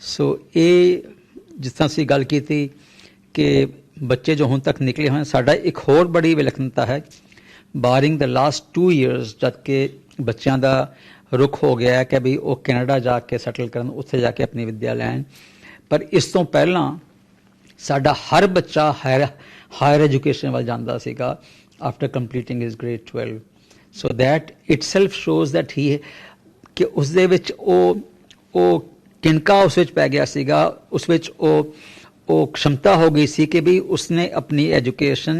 So ਇਹ ਜਿਸ ਤਰ੍ਹਾਂ ਅਸੀਂ ਗੱਲ ਕੀਤੀ ਕਿ ਬੱਚੇ ਜੋ ਹੁਣ ਤੱਕ ਨਿਕਲੇ ਹੋਏ, ਸਾਡਾ ਇੱਕ ਹੋਰ ਬੜੀ ਵਿਲੱਖਣਤਾ ਹੈ ਬਾਰਿੰਗ ਦ ਲਾਸਟ 2 years ਜਦ ਕਿ ਬੱਚਿਆਂ ਦਾ ਰੁਖ ਹੋ ਗਿਆ ਹੈ ਕਿ ਵੀ ਉਹ ਕੈਨੇਡਾ ਜਾ ਕੇ ਸੈਟਲ ਕਰਨ, ਉੱਥੇ ਜਾ ਕੇ ਆਪਣੀ ਵਿੱਦਿਆ ਲੈਣ. ਪਰ ਇਸ ਤੋਂ ਪਹਿਲਾਂ ਸਾਡਾ ਹਰ ਬੱਚਾ ਹਾਇਰ ਐਜੂਕੇਸ਼ਨ ਵੱਲ ਜਾਂਦਾ ਸੀਗਾ after ਕੰਪਲੀਟਿੰਗ his grade 12. So that itself shows that ਹੀ ਕਿ ਉਸ ਦੇ ਵਿੱਚ ਉਹ ਕਿਨਕਾ ਉਸ ਵਿੱਚ ਪੈ ਗਿਆ ਸੀਗਾ, ਉਸ ਵਿੱਚ ਉਹ क्षमता हो गई सी कि भी उसने अपनी education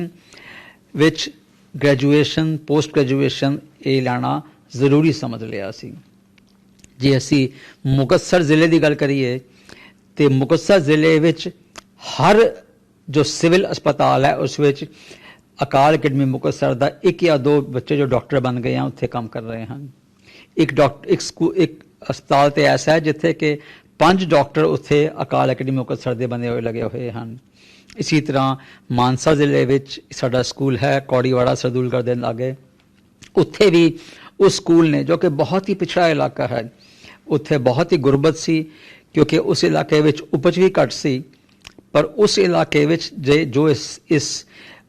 which graduation post graduation ये लाना ज़रूरी समझ लिया सी. जे असी मुकतसर ज़िले की गल करिए तो मुकतसर ज़िले विच हर जो सिविल अस्पताल है उस विच अकाल अकेडमी मुकतसर का 1 या 2 बच्चे जो डॉक्टर बन गए हैं उत्थे काम कर रहे हैं. एक अस्पताल तो ऐसा है जिथे कि 5 डॉक्टर उत्थे अकाल अकेडमी मुकतसर दे बने हुए लगे हुए हैं. इसी तरह मानसा जिले विच साडा स्कूल है कौड़ीवाड़ा सरदूलगढ़ दे लागे, उत्थे भी उस स्कूल ने जो कि बहुत ही पिछड़ा इलाका है, उत्थे बहुत ही गुरबत सी क्योंकि उस इलाके विच उपज भी घट सी. पर उस इलाके विच जो इस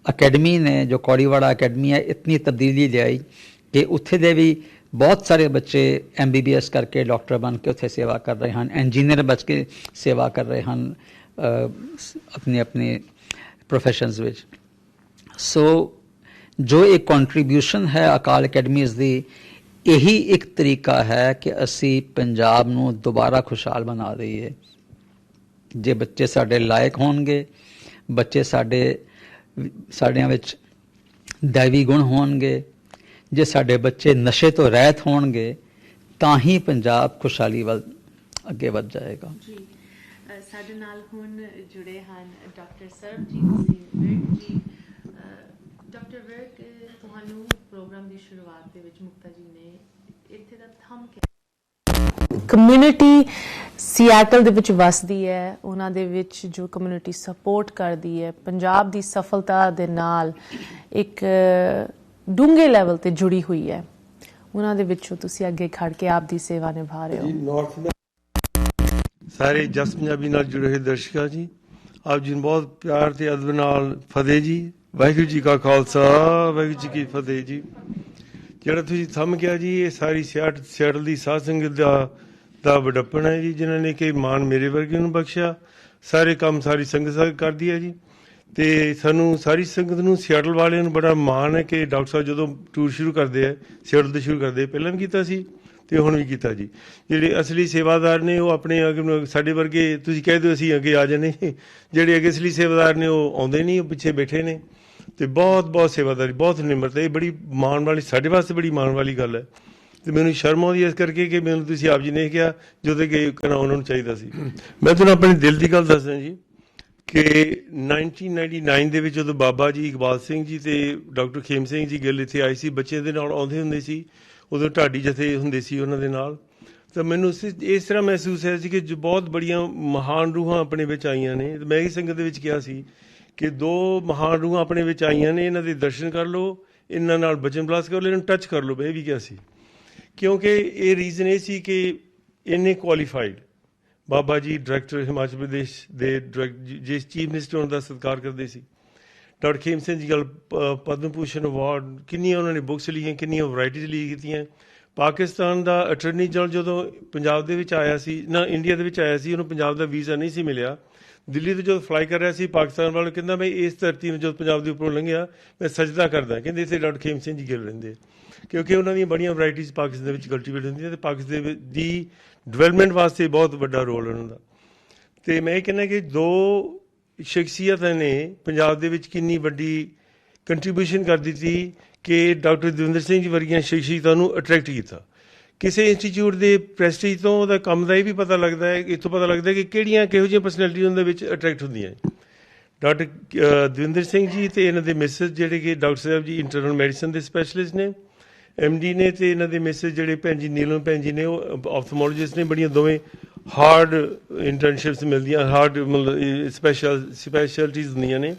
अकेडमी ने जो कौड़ीवाड़ा अकेडमी है इतनी तब्दीली लियाई कि उत्थे दे भी बहुत सारे बच्चे MBBS करके डॉक्टर बन के उत्थे सेवा कर रहे हैं, इंजीनियर बच के सेवा कर रहे हैं अपने अपने प्रोफैशनस विच. सो जो एक कंट्रीब्यूशन है अकाल अकेडमीज़ दी, यही एक तरीका है कि असी पंजाब नूं दोबारा खुशहाल बना दईए. जे बच्चे साडे लायक होणगे, बच्चे साडिਆਂ विच दैवी गुण होणगे, जे साडे बच्चे नशे तो रहत होणगे ਤਾਂ ਹੀ ਪੰਜਾਬ ਖੁਸ਼ਹਾਲੀ ਵੱਲ ਅੱਗੇ ਵੱਧ ਜਾਏਗਾ. ਜੀ ਸਾਡੇ ਨਾਲ ਹੁਣ ਜੁੜੇ ਹਨ ਡਾਕਟਰ ਸਰਬਜੀਤ ਸਿੰਘ ਵਿਰਕ ਜੀ. ਡਾਕਟਰ ਵਿਰਕ, ਤੁਹਾਨੂੰ ਪ੍ਰੋਗਰਾਮ ਦੀ ਸ਼ੁਰੂਆਤ ਦੇ ਵਿੱਚ ਮੁਕਤਾ ਜੀ ਨੇ ਇੱਥੇ ਦਾ ਥੰਮ ਕਮਿਊਨਿਟੀ ਸਿਆਟਲ ਦੇ ਵਿੱਚ ਵਸਦੀ ਹੈ, ਉਹਨਾਂ ਦੇ ਵਿੱਚ ਜੋ ਕਮਿਊਨਿਟੀ ਸਪੋਰਟ ਕਰਦੀ ਹੈ, ਪੰਜਾਬ ਦੀ ਸਫਲਤਾ ਦੇ ਨਾਲ ਇੱਕ ਡੂੰਘੇ ਲੈਵਲ ਤੇ ਜੁੜੀ ਹੋਈ ਹੈ, ਉਹਨਾਂ ਦੇ ਵਿੱਚੋਂ ਤੁਸੀਂ ਅੱਗੇ ਖੜ ਕੇ ਆਪ ਦੀ ਸੇਵਾ ਨਿਭਾ ਰਹੇ ਹੋ. ਸਾਰੇ ਜਸ ਪੰਜਾਬੀ ਨਾਲ ਜੁੜੇ ਹੋਏ ਦਰਸ਼ਕਾਂ ਜੀ, ਆਪ ਜੀ ਨੂੰ ਬਹੁਤ ਪਿਆਰ ਤੇ ਅਦਬ ਨਾਲ ਫਤਿਹ ਜੀ. ਵਾਹਿਗੁਰੂ ਜੀ ਕਾ ਖਾਲਸਾ, ਵਾਹਿਗੁਰੂ ਜੀ ਕੀ ਫਤਿਹ ਜੀ. ਜਿਹੜਾ ਤੁਸੀਂ ਥੰਮ ਕਿਹਾ ਜੀ, ਇਹ ਸਾਰੀ ਸਿਆਟਲ ਦੀ ਸਾਧ ਸੰਗਤ ਦਾ ਵਡੱਪਣ ਹੈ ਜੀ, ਜਿਨ੍ਹਾਂ ਨੇ ਕਿ ਮਾਣ ਮੇਰੇ ਵਰਗੇ ਨੂੰ ਬਖਸ਼ਿਆ. ਸਾਰੇ ਕੰਮ ਸਾਰੀ ਸੰਗਤ ਕਰਦੀ ਹੈ ਜੀ, ਤੇ ਸਾਨੂੰ ਸਾਰੀ ਸੰਗਤ ਨੂੰ ਸਿਆਟਲ ਵਾਲਿਆਂ ਨੂੰ ਬੜਾ ਮਾਣ ਹੈ ਕਿ ਡਾਕਟਰ ਸਾਹਿਬ ਜਦੋਂ ਟੂਰ ਸ਼ੁਰੂ ਕਰਦੇ ਆ ਸਿਆਟਲ ਤੋਂ ਸ਼ੁਰੂ ਕਰਦੇ, ਪਹਿਲਾਂ ਵੀ ਕੀਤਾ ਸੀ ਤੇ ਹੁਣ ਵੀ ਕੀਤਾ ਜੀ. ਜਿਹੜੇ ਅਸਲੀ ਸੇਵਾਦਾਰ ਨੇ ਉਹ ਆਪਣੇ ਸਾਡੇ ਵਰਗੇ ਤੁਸੀਂ ਕਹਿ ਦਿਓ ਅਸੀਂ ਅੱਗੇ ਆ ਜਾਂਦੇ, ਜਿਹੜੇ ਅੱਗੇ ਅਸਲੀ ਸੇਵਾਦਾਰ ਨੇ ਉਹ ਆਉਂਦੇ ਨਹੀਂ, ਉਹ ਪਿੱਛੇ ਬੈਠੇ ਨੇ. ਤੇ ਬਹੁਤ ਸੇਵਾਦਾਰੀ, ਬਹੁਤ ਨਿਮਰਤਾ, ਇਹ ਬੜੀ ਮਾਣ ਵਾਲੀ, ਸਾਡੇ ਵਾਸਤੇ ਬੜੀ ਮਾਣ ਵਾਲੀ ਗੱਲ ਹੈ. ਤੇ ਮੈਨੂੰ ਸ਼ਰਮ ਆਉਂਦੀ ਇਸ ਕਰਕੇ ਕਿ ਮੈਨੂੰ ਤੁਸੀਂ ਆਪ ਜੀ ਨੇ ਕਿਹਾ ਜਦੋਂ ਕਿ ਉਹਨਾਂ ਨੂੰ ਚਾਹੀਦਾ ਸੀ. ਮੈਂ ਤੁਹਾਨੂੰ ਆਪਣੇ ਦਿਲ ਦੀ ਗੱਲ ਦੱਸਦਾ ਜੀ ਕਿ 1999 ਦੇ ਵਿੱਚ ਜਦੋਂ ਬਾਬਾ ਜੀ ਇਕਬਾਲ ਸਿੰਘ ਜੀ ਤੇ ਡਾਕਟਰ ਖੇਮ ਸਿੰਘ ਜੀ ਗਿੱਲ ਇੱਥੇ ਆਏ ਸੀ, ਬੱਚਿਆਂ ਦੇ ਨਾਲ ਆਉਂਦੇ ਹੁੰਦੇ ਸੀ, ਉਦੋਂ ਢਾਡੀ ਜਥੇ ਹੁੰਦੇ ਸੀ ਉਹਨਾਂ ਦੇ ਨਾਲ, ਤਾਂ ਮੈਨੂੰ ਇਸ ਤਰ੍ਹਾਂ ਮਹਿਸੂਸ ਹੋਇਆ ਸੀ ਕਿ ਜੋ ਬਹੁਤ ਬੜੀਆਂ ਮਹਾਨ ਰੂਹਾਂ ਆਪਣੇ ਵਿੱਚ ਆਈਆਂ ਨੇ. ਮੈਂ ਇਹ ਸੰਗਤ ਦੇ ਵਿੱਚ ਕਿਹਾ ਸੀ ਕਿ 2 ਮਹਾਨ ਰੂਹਾਂ ਆਪਣੇ ਵਿੱਚ ਆਈਆਂ ਨੇ, ਇਹਨਾਂ ਦੇ ਦਰਸ਼ਨ ਕਰ ਲਓ, ਇਹਨਾਂ ਨਾਲ ਬਚਨ ਬਲਾਸ ਕਰ ਲਓ, ਇਹਨਾਂ ਨੂੰ ਟੱਚ ਕਰ ਲਓ. ਮੈਂ ਇਹ ਵੀ ਕਿਹਾ ਸੀ ਕਿਉਂਕਿ ਇਹ ਰੀਜ਼ਨ ਇਹ ਸੀ ਕਿ ਇੰਨੇ ਕੁਆਲੀਫਾਈਡ ਬਾਬਾ ਜੀ ਡਾਇਰੈਕਟਰ ਹਿਮਾਚਲ ਪ੍ਰਦੇਸ਼ ਦੇ ਜਿਸ ਚੀਫ ਮਿਨਿਸਟਰ ਉਹਨਾਂ ਦਾ ਸਤਿਕਾਰ ਕਰਦੇ ਸੀ. ਡਾਕਟਰ ਖੇਮ ਸਿੰਘ ਜੀ ਗੱਲ ਪਦਮ ਭੂਸ਼ਣ ਅਵਾਰਡ, ਕਿੰਨੀਆਂ ਉਹਨਾਂ ਨੇ ਬੁੱਕਸ ਲਿਖੀਆਂ, ਕਿੰਨੀਆਂ ਵਰਾਇਟੀਜ਼ ਲਿਖ ਕੀਤੀਆਂ. ਪਾਕਿਸਤਾਨ ਦਾ ਅਟਰਨੀ ਜਨਰਲ ਜਦੋਂ ਪੰਜਾਬ ਦੇ ਵਿੱਚ ਆਇਆ ਸੀ ਨਾ, ਇੰਡੀਆ ਦੇ ਵਿੱਚ ਆਇਆ ਸੀ, ਉਹਨੂੰ ਪੰਜਾਬ ਦਾ ਵੀਜ਼ਾ ਨਹੀਂ ਸੀ ਮਿਲਿਆ. ਦਿੱਲੀ ਤੋਂ ਜਦੋਂ ਫਲਾਈ ਕਰ ਰਿਹਾ ਸੀ ਪਾਕਿਸਤਾਨ ਵੱਲ, ਕਹਿੰਦਾ ਮੈਂ ਇਸ ਧਰਤੀ ਨੂੰ ਜਦੋਂ ਪੰਜਾਬ ਦੇ ਉੱਪਰੋਂ ਲੰਘਿਆ ਮੈਂ ਸਜਦਾ ਕਰਦਾ, ਕਹਿੰਦੇ ਇੱਥੇ ਡਾਕਟਰ ਖੇਮ ਸਿੰਘ ਜੀ ਗਿੱਲ ਰਹਿੰਦੇ, ਕਿਉਂਕਿ ਉਹਨਾਂ ਦੀਆਂ ਬੜੀਆਂ ਵਰਾਇਟੀਜ਼ ਪਾਕਿਸਤਾਨ ਦੇ ਵਿੱਚ ਕਲਟੀਵੇਟ ਹੁੰਦੀਆਂ ਅਤੇ ਪਾਕਿਸਤਾਨ ਦੀ ਡਿਵੈਲਪਮੈਂਟ ਵਾਸਤੇ ਬਹੁਤ ਵੱਡਾ ਰੋਲ ਉਹਨਾਂ ਦਾ. ਅਤੇ ਮੈਂ ਇਹ ਕਹਿੰਦਾ ਕਿ 2 ਸ਼ਖਸੀਅਤਾਂ ਨੇ ਪੰਜਾਬ ਦੇ ਵਿੱਚ ਕਿੰਨੀ ਵੱਡੀ ਕੰਟਰੀਬਿਊਸ਼ਨ ਕਰ ਦਿੱਤੀ ਕਿ ਡਾਕਟਰ ਦਵਿੰਦਰ ਸਿੰਘ ਜੀ ਵਰਗੀਆਂ ਸ਼ਖਸੀਅਤਾਂ ਨੂੰ ਅਟਰੈਕਟ ਕੀਤਾ. ਕਿਸੇ ਇੰਸਟੀਚਿਊਟ ਦੇ ਪ੍ਰੈਸਟੀਜ ਤੋਂ ਉਹਦਾ ਕੰਮ ਦਾ ਇਹ ਵੀ ਪਤਾ ਲੱਗਦਾ ਹੈ, ਇੱਥੋਂ ਪਤਾ ਲੱਗਦਾ ਕਿ ਕਿਹੋ ਜਿਹੀਆਂ ਪਰਸਨੈਲਿਟੀਜ਼ ਉਹਨਾਂ ਦੇ ਵਿੱਚ ਅਟਰੈਕਟ ਹੁੰਦੀਆਂ. ਡਾਕਟਰ ਦਵਿੰਦਰ ਸਿੰਘ ਜੀ ਅਤੇ ਇਹਨਾਂ ਦੇ ਮਿਸਿਸ ਜਿਹੜੇ ਕਿ doctor Sahib ji internal medicine ਦੇ ਸਪੈਸ਼ਲਿਸਟ ਨੇ, MD ਨੇ, ਅਤੇ ਇਹਨਾਂ ਦੇ ਮਿਸਿਸ ਜਿਹੜੇ ਭੈਣ ਜੀ ਨੀਲਮ ਭੈਣ ਜੀ ਨੇ ਉਹ ਆਪਥਮੋਲੋਜਿਸਟ ਨੇ, ਬੜੀਆਂ ਦੋਵੇਂ ਹਾਰਡ ਇੰਟਰਨਸ਼ਿਪਸ ਮਿਲਦੀਆਂ, ਹਾਰਡ ਮਤਲਬ ਸਪੈਸ਼ਲਟੀਜ਼ ਹੁੰਦੀਆਂ ਨੇ।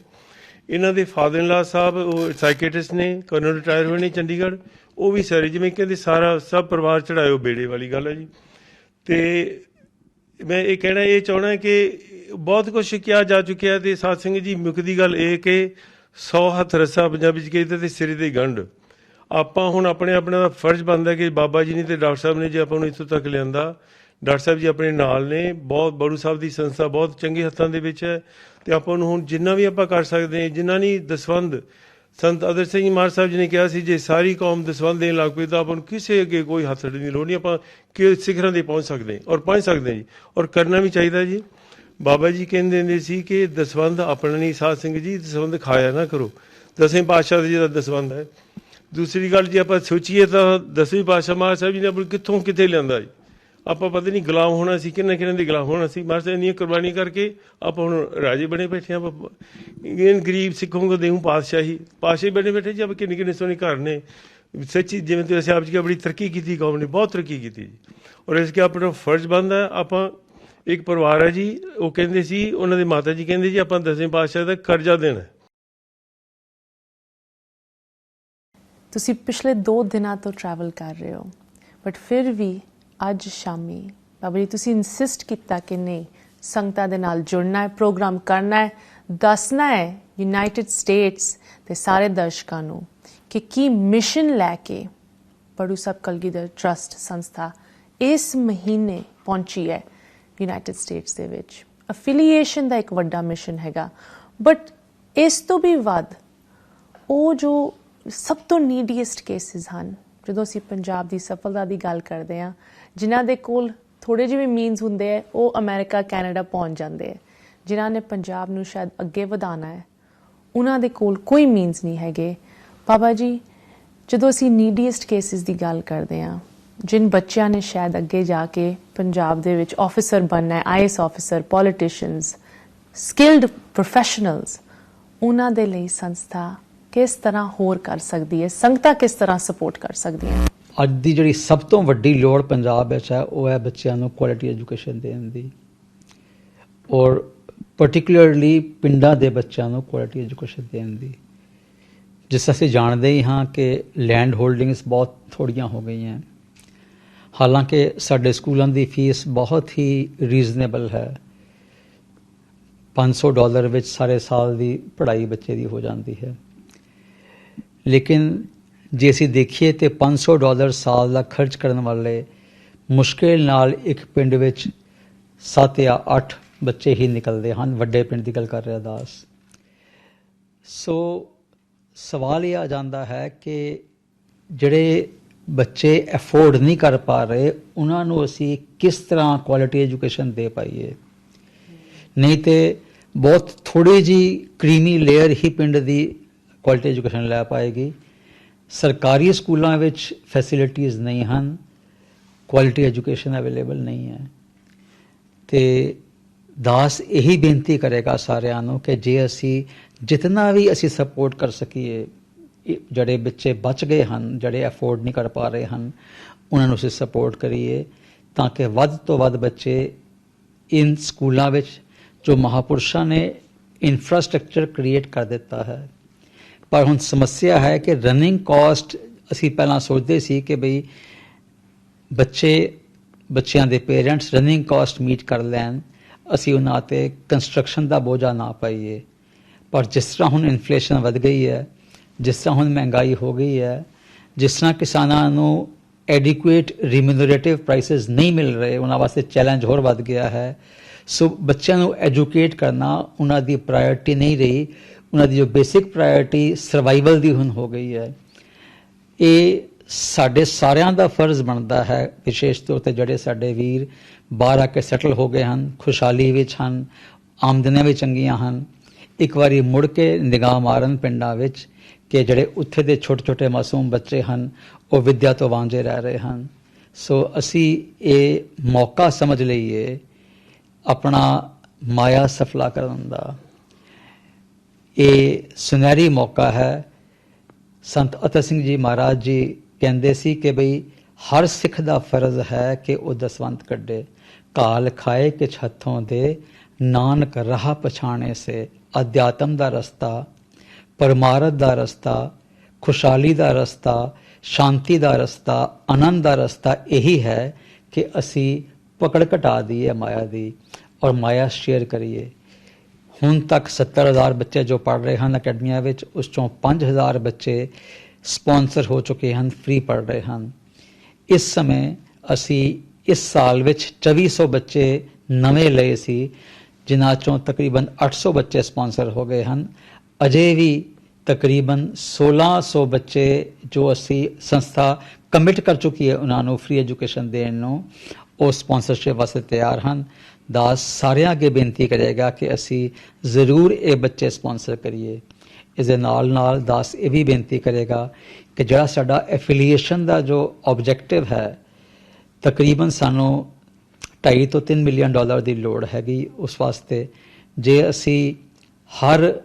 ਇਹਨਾਂ ਦੇ ਫਾਦਰ ਇਨ ਲਾ ਸਾਹਿਬ ਉਹ ਸਾਈਕੇਟਿਸਟ ਨੇ, ਕਰਨਲ ਰਿਟਾਇਰ ਹੋਏ ਨੇ ਚੰਡੀਗੜ੍ਹ। ਉਹ ਵੀ ਸਾਰੇ ਜਿਵੇਂ ਕਹਿੰਦੇ ਸਾਰਾ ਸਭ ਪਰਿਵਾਰ ਚੜਾਇਓ ਬੇੜੇ ਵਾਲੀ ਗੱਲ ਹੈ ਜੀ। ਅਤੇ ਮੈਂ ਇਹ ਕਹਿਣਾ ਇਹ ਚਾਹੁੰਦਾ ਕਿ ਬਹੁਤ ਕੁਛ ਕਿਹਾ ਜਾ ਚੁੱਕਿਆ। ਅਤੇ ਸਾਧ ਸਿੰਘ ਜੀ ਮੁੱਕਦੀ ਗੱਲ ਇਹ ਕਿ 100 ਹੱਥ ਰੱਸਾ ਪੰਜਾਬੀ 'ਚ ਕਹਿੰਦੇ ਅਤੇ ਸਿਰੇ ਦੇ ਗੰਢ। ਆਪਾਂ ਹੁਣ ਆਪਣਾ ਦਾ ਫਰਜ਼ ਬਣਦਾ ਕਿ ਬਾਬਾ ਜੀ ਨੇ ਅਤੇ ਡਾਕਟਰ ਸਾਹਿਬ ਨੇ ਜੇ ਆਪਾਂ ਨੂੰ ਇੱਥੋਂ ਤੱਕ ਲਿਆਂਦਾ। ਡਾਕਟਰ ਸਾਹਿਬ ਜੀ ਆਪਣੇ ਨਾਲ ਨੇ, ਬਹੁਤ ਬੜੂ ਸਾਹਿਬ ਦੀ ਸੰਸਥਾ ਬਹੁਤ ਚੰਗੇ ਹੱਥਾਂ ਦੇ ਵਿੱਚ ਹੈ। ਅਤੇ ਆਪਾਂ ਨੂੰ ਹੁਣ ਜਿੰਨਾ ਵੀ ਆਪਾਂ ਕਰ ਸਕਦੇ ਹਾਂ, ਜਿੰਨਾ ਨਹੀਂ ਦਸਵੰਧ ਸੰਤ ਅਦਰ ਸਿੰਘ ਮਹਾਰਾਜ ਸਾਹਿਬ ਜੀ ਨੇ ਕਿਹਾ ਸੀ ਜੇ ਸਾਰੀ ਕੌਮ ਦਸਵੰਧ ਦੇਣ ਲੱਗ ਪਈ ਤਾਂ ਆਪਾਂ ਨੂੰ ਕਿਸੇ ਅੱਗੇ ਕੋਈ ਹੱਥ ਅੱਡਣ ਦੀ ਲੋੜ ਨਹੀਂ। ਆਪਾਂ ਕਿ ਸਿਖਰਾਂ 'ਤੇ ਪਹੁੰਚ ਸਕਦੇ ਔਰ ਪਹੁੰਚ ਸਕਦੇ ਜੀ, ਔਰ ਕਰਨਾ ਵੀ ਚਾਹੀਦਾ ਜੀ। ਬਾਬਾ ਜੀ ਕਹਿੰਦੇ ਹੁੰਦੇ ਸੀ ਕਿ ਦਸਵੰਧ ਆਪਣਾ ਨਹੀਂ, ਸਾਧ ਸਿੰਘ ਜੀ ਦਸਵੰਧ ਖਾਇਆ ਨਾ ਕਰੋ। 10ਵੇਂ ਪਾਤਸ਼ਾਹ ਜੀ ਦਾ ਦਸਵੰਧ ਹੈ। ਦੂਸਰੀ ਗੱਲ ਜੇ ਆਪਾਂ ਸੋਚੀਏ ਤਾਂ 10ਵੇਂ ਪਾਤਸ਼ਾਹ ਮਹਾਰਾਜ ਸਾਹਿਬ ਜੀ ਨੇ ਆਪਾਂ ਕਿੱਥੋਂ ਕਿੱਥੇ ਲਿਆਂਦਾ ਜੀ। ਆਪਾਂ ਪਤਾ ਨਹੀਂ ਗੁਲਾਮ ਹੋਣਾ ਸੀ, ਕਿੰਨਾ ਦੇ ਗੁਲਾਮ ਹੋਣਾ ਸੀ। ਮਹਾਰਾਜ ਸਾਹਿਬ ਇੰਨੀਆਂ ਕੁਰਬਾਨੀ ਕਰਕੇ ਆਪਾਂ ਹੁਣ ਰਾਜੇ ਬਣੇ ਬੈਠੇ ਆਪਾਂ। ਗਰੀਬ ਸਿੱਖੋਂ ਕੋ ਦੇਊਂ ਪਾਤਸ਼ਾਹੀ ਬਣੇ ਬੈਠੇ ਜੀ। ਆਪਾਂ ਕਿੰਨੇ ਸੋਹਣੇ ਘਰ ਨੇ ਸੱਚੀ, ਜਿਵੇਂ ਤੁਸੀਂ ਆਪ ਜੀ ਬੜੀ ਤਰੱਕੀ ਕੀਤੀ, ਕੌਮ ਨੇ ਬਹੁਤ ਤਰੱਕੀ ਕੀਤੀ ਜੀ। ਔਰ ਇਸ ਕੇ ਆਪਣਾ ਫਰਜ਼ ਬਣਦਾ। ਆਪਾਂ ਇੱਕ ਪਰਿਵਾਰ ਹੈ ਜੀ, ਉਹ ਕਹਿੰਦੇ ਸੀ ਉਹਨਾਂ ਦੇ ਮਾਤਾ ਜੀ ਕਹਿੰਦੇ ਜੀ ਆਪਾਂ 10ਵੇਂ ਪਾਤਸ਼ਾਹ ਦਾ ਕਰਜ਼ਾ ਦੇਣਾ। ਤੁਸੀਂ ਪਿਛਲੇ 2 ਦਿਨਾਂ ਤੋਂ ਟਰੈਵਲ ਕਰ ਰਹੇ ਹੋ, ਬਟ ਫਿਰ ਵੀ ਅੱਜ ਸ਼ਾਮੀ ਬਾਬਾ ਜੀ ਤੁਸੀਂ ਇਨਸਿਸਟ ਕੀਤਾ ਕਿ ਨਹੀਂ, ਸੰਗਤਾਂ ਦੇ ਨਾਲ ਜੁੜਨਾ ਹੈ, ਪ੍ਰੋਗਰਾਮ ਕਰਨਾ ਹੈ, ਦੱਸਣਾ ਹੈ ਯੂਨਾਈਟਿਡ ਸਟੇਟਸ ਦੇ ਸਾਰੇ ਦਰਸ਼ਕਾਂ ਨੂੰ ਕਿ ਕੀ ਮਿਸ਼ਨ ਲੈ ਕੇ ਬੜੂ ਸਾਹਿਬ ਕਲਗੀਧਰ ਟਰੱਸਟ ਸੰਸਥਾ ਇਸ ਮਹੀਨੇ ਪਹੁੰਚੀ ਹੈ ਯੂਨਾਈਟਿਡ ਸਟੇਟਸ ਦੇ ਵਿੱਚ। ਅਫੀਲੀਏਸ਼ਨ ਦਾ ਇੱਕ ਵੱਡਾ ਮਿਸ਼ਨ ਹੈਗਾ, ਬਟ ਇਸ ਤੋਂ ਵੀ ਵੱਧ ਉਹ ਜੋ ਸਭ ਤੋਂ ਨੀਡੀਐਸਟ ਕੇਸਿਸ ਹਨ, ਜਦੋਂ ਅਸੀਂ ਪੰਜਾਬ ਦੀ ਸਫਲਤਾ ਦੀ ਗੱਲ ਕਰਦੇ ਹਾਂ, ਜਿਨ੍ਹਾਂ ਦੇ ਕੋਲ ਥੋੜ੍ਹੇ ਜਿਹੇ ਵੀ ਮੀਨਸ ਹੁੰਦੇ ਹੈ, ਉਹ ਅਮਰੀਕਾ ਕੈਨੇਡਾ ਪਹੁੰਚ ਜਾਂਦੇ ਹੈ। ਜਿਨ੍ਹਾਂ ਨੇ ਪੰਜਾਬ ਨੂੰ ਸ਼ਾਇਦ ਅੱਗੇ ਵਧਾਉਣਾ ਹੈ, ਉਹਨਾਂ ਦੇ ਕੋਲ ਕੋਈ ਮੀਨਸ ਨਹੀਂ ਹੈਗੇ। ਬਾਬਾ ਜੀ, ਜਦੋਂ ਅਸੀਂ ਨੀਡੀਐਸਟ ਕੇਸਿਸ ਦੀ ਗੱਲ ਕਰਦੇ ਹਾਂ, ਜਿਨ ਬੱਚਿਆਂ ਨੇ ਸ਼ਾਇਦ ਅੱਗੇ ਜਾ ਕੇ ਪੰਜਾਬ ਦੇ ਵਿੱਚ ਆਫਿਸਰ ਬਣਨਾ ਹੈ, IAS officer, politicians, skilled professionals, ਉਹਨਾਂ ਦੇ ਲਈ ਸੰਸਥਾ ਕਿਸ ਤਰ੍ਹਾਂ ਹੋਰ ਕਰ ਸਕਦੀ ਹੈ, ਸੰਗਤਾਂ ਕਿਸ ਤਰ੍ਹਾਂ ਸਪੋਰਟ ਕਰ ਸਕਦੀਆਂ? ਅੱਜ ਦੀ ਜਿਹੜੀ ਸਭ ਤੋਂ ਵੱਡੀ ਲੋੜ ਪੰਜਾਬ ਵਿੱਚ ਹੈ ਉਹ ਹੈ ਬੱਚਿਆਂ ਨੂੰ ਕੁਆਲਿਟੀ ਐਜੂਕੇਸ਼ਨ ਦੇਣ ਦੀ, ਔਰ ਪਾਰਟਿਕੂਲਰਲੀ ਪਿੰਡਾਂ ਦੇ ਬੱਚਿਆਂ ਨੂੰ ਕੁਆਲਿਟੀ ਐਜੂਕੇਸ਼ਨ ਦੇਣ ਦੀ। ਜਿਸ ਅਸੀਂ ਜਾਣਦੇ ਹੀ ਹਾਂ ਕਿ ਲੈਂਡ ਹੋਲਡਿੰਗਸ ਬਹੁਤ ਥੋੜ੍ਹੀਆਂ ਹੋ ਗਈਆਂ। ਹਾਲਾਂਕਿ ਸਾਡੇ ਸਕੂਲਾਂ ਦੀ ਫੀਸ ਬਹੁਤ ਹੀ ਰੀਜ਼ਨੇਬਲ ਹੈ। $500 ਵਿੱਚ ਸਾਰੇ ਸਾਲ ਦੀ ਪੜ੍ਹਾਈ ਬੱਚੇ ਦੀ ਹੋ ਜਾਂਦੀ ਹੈ। ਲੇਕਿਨ ਜੇ ਅਸੀਂ ਦੇਖੀਏ ਤਾਂ $500 ਸਾਲ ਦਾ ਖਰਚ ਕਰਨ ਵਾਲੇ ਮੁਸ਼ਕਿਲ ਨਾਲ ਇੱਕ ਪਿੰਡ ਵਿੱਚ 7 ਜਾਂ 8 ਬੱਚੇ ਹੀ ਨਿਕਲਦੇ ਹਨ। ਵੱਡੇ ਪਿੰਡ ਦੀ ਗੱਲ ਕਰ ਰਿਹਾ ਦਾਸ। ਸੋ ਸਵਾਲ ਇਹ ਆ ਜਾਂਦਾ ਹੈ ਕਿ ਜਿਹੜੇ ਬੱਚੇ ਅਫੋਰਡ ਨਹੀਂ ਕਰ ਪਾ ਰਹੇ, ਉਹਨਾਂ ਨੂੰ ਅਸੀਂ ਕਿਸ ਤਰ੍ਹਾਂ ਕੁਆਲਿਟੀ ਐਜੂਕੇਸ਼ਨ ਦੇ ਪਾਈਏ। ਨਹੀਂ ਤੇ ਬਹੁਤ ਥੋੜ੍ਹੀ ਜਿਹੀ ਕ੍ਰੀਮੀ ਲੇਅਰ ਹੀ ਪਿੰਡ ਦੀ ਕੁਆਲਿਟੀ ਐਜੂਕੇਸ਼ਨ ਲੈ ਪਾਏਗੀ। ਸਰਕਾਰੀ ਸਕੂਲਾਂ ਵਿੱਚ ਫੈਸਿਲਿਟੀਜ਼ ਨਹੀਂ ਹਨ, ਕੁਆਲਿਟੀ ਐਜੂਕੇਸ਼ਨ ਅਵੇਲੇਬਲ ਨਹੀਂ ਹੈ। ਅਤੇ ਦਾਸ ਇਹੀ ਬੇਨਤੀ ਕਰੇਗਾ ਸਾਰਿਆਂ ਨੂੰ ਕਿ ਜੇ ਅਸੀਂ ਜਿਤਨਾ ਵੀ ਅਸੀਂ ਸਪੋਰਟ ਕਰ ਸਕੀਏ, ਜਿਹੜੇ ਬੱਚੇ ਬਚ ਗਏ ਹਨ, ਜਿਹੜੇ ਅਫੋਰਡ ਨਹੀਂ ਕਰ ਪਾ ਰਹੇ ਹਨ, ਉਹਨਾਂ ਨੂੰ ਅਸੀਂ ਸਪੋਰਟ ਕਰੀਏ ਤਾਂ ਕਿ ਵੱਧ ਤੋਂ ਵੱਧ ਬੱਚੇ ਇਨ ਸਕੂਲਾਂ ਵਿੱਚ ਜੋ ਮਹਾਪੁਰਸ਼ਾਂ ਨੇ ਇਨਫਰਾਸਟ੍ਰਕਚਰ ਕ੍ਰੀਏਟ ਕਰ ਦਿੱਤਾ ਹੈ। ਪਰ ਹੁਣ ਸਮੱਸਿਆ ਹੈ ਕਿ ਰਨਿੰਗ ਕਾਸਟ, ਅਸੀਂ ਪਹਿਲਾਂ ਸੋਚਦੇ ਸੀ ਕਿ ਬਈ ਬੱਚਿਆਂ ਦੇ ਪੇਰੈਂਟਸ ਰਨਿੰਗ ਕਾਸਟ ਮੀਟ ਕਰ ਲੈਣ, ਅਸੀਂ ਉਹਨਾਂ 'ਤੇ ਕੰਸਟਰਕਸ਼ਨ ਦਾ ਬੋਝਾ ਨਾ ਪਾਈਏ। ਪਰ ਜਿਸ ਤਰ੍ਹਾਂ ਹੁਣ ਇਨਫਲੇਸ਼ਨ ਵੱਧ ਗਈ ਹੈ, ਜਿਸ ਤਰ੍ਹਾਂ ਹੁਣ ਮਹਿੰਗਾਈ ਹੋ ਗਈ ਹੈ, ਜਿਸ ਤਰ੍ਹਾਂ ਕਿਸਾਨਾਂ ਨੂੰ ਐਡਿਕੁਏਟ ਰਿਮਿਊਨਰੇਟਿਵ ਪ੍ਰਾਈਸਿਸ ਨਹੀਂ ਮਿਲ ਰਹੇ, ਉਹਨਾਂ ਵਾਸਤੇ ਚੈਲੰਜ ਹੋਰ ਵੱਧ ਗਿਆ ਹੈ। ਸੋ ਬੱਚਿਆਂ ਨੂੰ ਐਜੂਕੇਟ ਕਰਨਾ ਉਹਨਾਂ ਦੀ ਪ੍ਰਾਇਓਰਟੀ ਨਹੀਂ ਰਹੀ। ਉਹਨਾਂ ਦੀ ਜੋ ਬੇਸਿਕ ਪ੍ਰਾਇਓਰਟੀ ਸਰਵਾਈਵਲ ਦੀ ਹੁਣ ਹੋ ਗਈ ਹੈ। ਇਹ ਸਾਡੇ ਸਾਰਿਆਂ ਦਾ ਫਰਜ਼ ਬਣਦਾ ਹੈ, ਵਿਸ਼ੇਸ਼ ਤੌਰ 'ਤੇ ਜਿਹੜੇ ਸਾਡੇ ਵੀਰ ਬਾਹਰ ਆ ਕੇ ਸੈਟਲ ਹੋ ਗਏ ਹਨ, ਖੁਸ਼ਹਾਲੀ ਵਿੱਚ ਹਨ, ਆਮਦਨੀਆਂ ਵੀ ਚੰਗੀਆਂ ਹਨ, ਇੱਕ ਵਾਰੀ ਮੁੜ ਕੇ ਨਿਗਾਹ ਮਾਰਨ ਪਿੰਡਾਂ ਵਿੱਚ ਕਿ ਜਿਹੜੇ ਉੱਥੇ ਦੇ ਛੋਟੇ ਛੋਟੇ ਮਾਸੂਮ ਬੱਚੇ ਹਨ ਉਹ ਵਿੱਦਿਆ ਤੋਂ ਵਾਂਝੇ ਰਹਿ ਰਹੇ ਹਨ। ਸੋ ਅਸੀਂ ਇਹ ਮੌਕਾ ਸਮਝ ਲਈਏ ਆਪਣਾ ਮਾਇਆ ਸਫਲਾ ਕਰਨ ਦਾ। ਇਹ ਸੁਨਹਿਰੀ ਮੌਕਾ ਹੈ। ਸੰਤ ਅਤਰ ਸਿੰਘ ਜੀ ਮਹਾਰਾਜ ਜੀ ਕਹਿੰਦੇ ਸੀ ਕਿ ਬਈ ਹਰ ਸਿੱਖ ਦਾ ਫਰਜ਼ ਹੈ ਕਿ ਉਹ ਦਸਵੰਧ ਕੱਢੇ, काल खाए किछ हथों दे, नानक राह पछाणे से। अध्यात्म दा रस्ता, परमारथ दा रस्ता, खुशहाली दा रस्ता, शांति दा रस्ता, आनंद दा रस्ता यही है कि असी पकड़ घटा दीए माया दी और माया शेयर करिए। ਹੁਣ तक 70,000 बच्चे जो पढ़ रहे हैं अकैडमिया विच, उस चों 5,000 बच्चे स्पॉन्सर हो चुके हैं, फ्री पढ़ रहे हैं। इस समय असी इस साल विच 2400 बच्चे नवे लए सी, जिन्हां चों तकरीबन 800 बच्चे स्पॉन्सर हो गए हैं। अजे भी तकरीबन 1600 बच्चे जो असी संस्था कमिट कर चुकी है उन्होंने फ्री एजुकेशन देने नूं, ਉਹ ਸਪਾਂਸਰਸ਼ਿਪ ਵਾਸਤੇ ਤਿਆਰ ਹਨ। ਦਾਸ ਸਾਰਿਆਂ ਅੱਗੇ ਬੇਨਤੀ ਕਰੇਗਾ ਕਿ ਅਸੀਂ ਜ਼ਰੂਰ ਇਹ ਬੱਚੇ ਸਪਾਂਸਰ ਕਰੀਏ। ਇਸ ਦੇ ਨਾਲ ਨਾਲ ਦਾਸ ਇਹ ਵੀ ਬੇਨਤੀ ਕਰੇਗਾ ਕਿ ਜਿਹੜਾ ਸਾਡਾ ਐਫੀਲੀਏਸ਼ਨ ਦਾ ਜੋ ਆਬਜੈਕਟਿਵ ਹੈ, ਤਕਰੀਬਨ ਸਾਨੂੰ 2.5 ਤੋਂ 3 ਮਿਲੀਅਨ ਡਾਲਰ ਦੀ ਲੋੜ ਹੈਗੀ ਉਸ ਵਾਸਤੇ। ਜੇ ਅਸੀਂ ਹਰ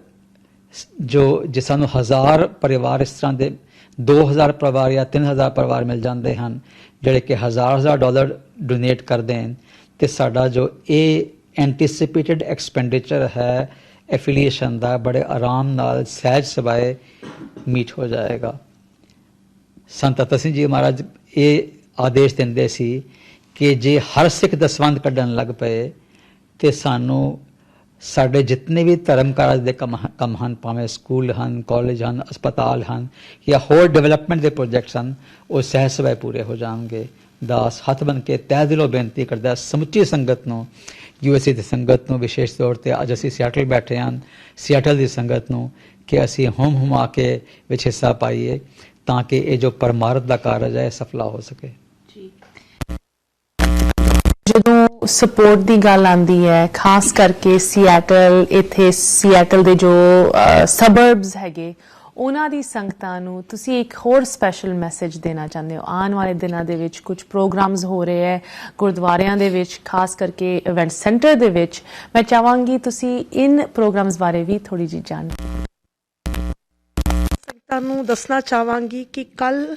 ਜੇ ਸਾਨੂੰ 1000 ਪਰਿਵਾਰ ਇਸ ਤਰ੍ਹਾਂ ਦੇ 2000 ਪਰਿਵਾਰ ਜਾਂ 3000 ਪਰਿਵਾਰ ਮਿਲ ਜਾਂਦੇ ਹਨ ਜਿਹੜੇ ਕਿ 1000 ਡਾਲਰ ਡੋਨੇਟ ਕਰ ਦੇਣ, ਤੇ ਸਾਡਾ ਜੋ ਇਹ ਐਂਟੀਸਿਪੇਟਡ ਐਕਸਪੈਂਡੀਚਰ ਹੈ ਐਫੀਲੀਏਸ਼ਨ ਦਾ ਬੜੇ ਆਰਾਮ ਨਾਲ ਸਹਿਜ ਸਵਾਏ ਮੀਟ ਹੋ ਜਾਏਗਾ। ਸੰਤ ਅਤਰ ਸਿੰਘ ਜੀ ਮਹਾਰਾਜ ਇਹ ਆਦੇਸ਼ ਦਿੰਦੇ ਸੀ ਕਿ ਜੇ ਹਰ ਸਿੱਖ ਦਸਵੰਧ ਕੱਢਣ ਲੱਗ ਪਏ ਤੇ ਸਾਨੂੰ ਸਾਡੇ ਜਿਤਨੇ ਵੀ ਧਰਮ ਕਾਰਜ ਦੇ ਕੰਮ ਹਨ, ਭਾਵੇਂ ਸਕੂਲ ਹਨ, ਕਾਲਜ ਹਨ, ਹਸਪਤਾਲ ਹਨ ਜਾਂ ਹੋਰ ਡਿਵੈਲਪਮੈਂਟ ਦੇ ਪ੍ਰੋਜੈਕਟਸ ਹਨ, ਉਹ ਸਹਿਜ ਸਵਾਏ ਪੂਰੇ ਹੋ ਜਾਣਗੇ। ਦਾਸ ਹੱਥ ਬਣ ਕੇ ਤਹਿ ਦਿਲੋਂ ਬੇਨਤੀ ਕਰਦਾ ਸਮੁੱਚੀ ਸੰਗਤ ਨੂੰ, USA ਦੀ ਸੰਗਤ ਨੂੰ ਵਿਸ਼ੇਸ਼ ਤੌਰ 'ਤੇ ਅੱਜ ਅਸੀਂ ਸਿਆਟਲ ਬੈਠੇ ਹਾਂ, ਸਿਆਟਲ ਦੀ ਸੰਗਤ ਨੂੰ ਕਿ ਅਸੀਂ ਹੁਮਾ ਕੇ ਵਿੱਚ ਹਿੱਸਾ ਪਾਈਏ ਤਾਂ ਕਿ ਇਹ ਜੋ ਪਰਮਾਰਥ ਦਾ ਕਾਰਜ ਹੈ ਸਫਲਾ ਹੋ ਸਕੇ। ਜਦੋਂ ਸਪੋਰਟ ਦੀ ਗੱਲ ਆਉਂਦੀ ਹੈ, ਖਾਸ ਕਰਕੇ ਸਿਆਟਲ, ਇੱਥੇ ਸਿਆਟਲ ਦੇ ਜੋ ਸਬਰਬਸ ਹੈਗੇ ਉਹਨਾਂ ਦੀ ਸੰਗਤਾਂ ਨੂੰ ਤੁਸੀਂ ਇੱਕ ਹੋਰ ਸਪੈਸ਼ਲ ਮੈਸੇਜ ਦੇਣਾ ਚਾਹੁੰਦੇ ਹੋ? ਆਉਣ ਵਾਲੇ ਦਿਨਾਂ ਦੇ ਵਿੱਚ ਕੁਝ ਪ੍ਰੋਗਰਾਮਸ ਹੋ ਰਹੇ ਹੈ ਗੁਰਦੁਆਰਿਆਂ ਦੇ ਵਿੱਚ, ਖਾਸ ਕਰਕੇ ਇਵੈਂਟ ਸੈਂਟਰ ਦੇ ਵਿੱਚ। ਮੈਂ ਚਾਹਾਂਗੀ ਤੁਸੀਂ ਇਨ ਪ੍ਰੋਗਰਾਮਸ ਬਾਰੇ ਵੀ ਥੋੜੀ ਜਿਹੀ ਜਾਣਕਾਰੀ ਸੰਗਤਾਂ ਨੂੰ ਦੱਸਣਾ ਚਾਹਾਂਗੀ ਕਿ ਕੱਲ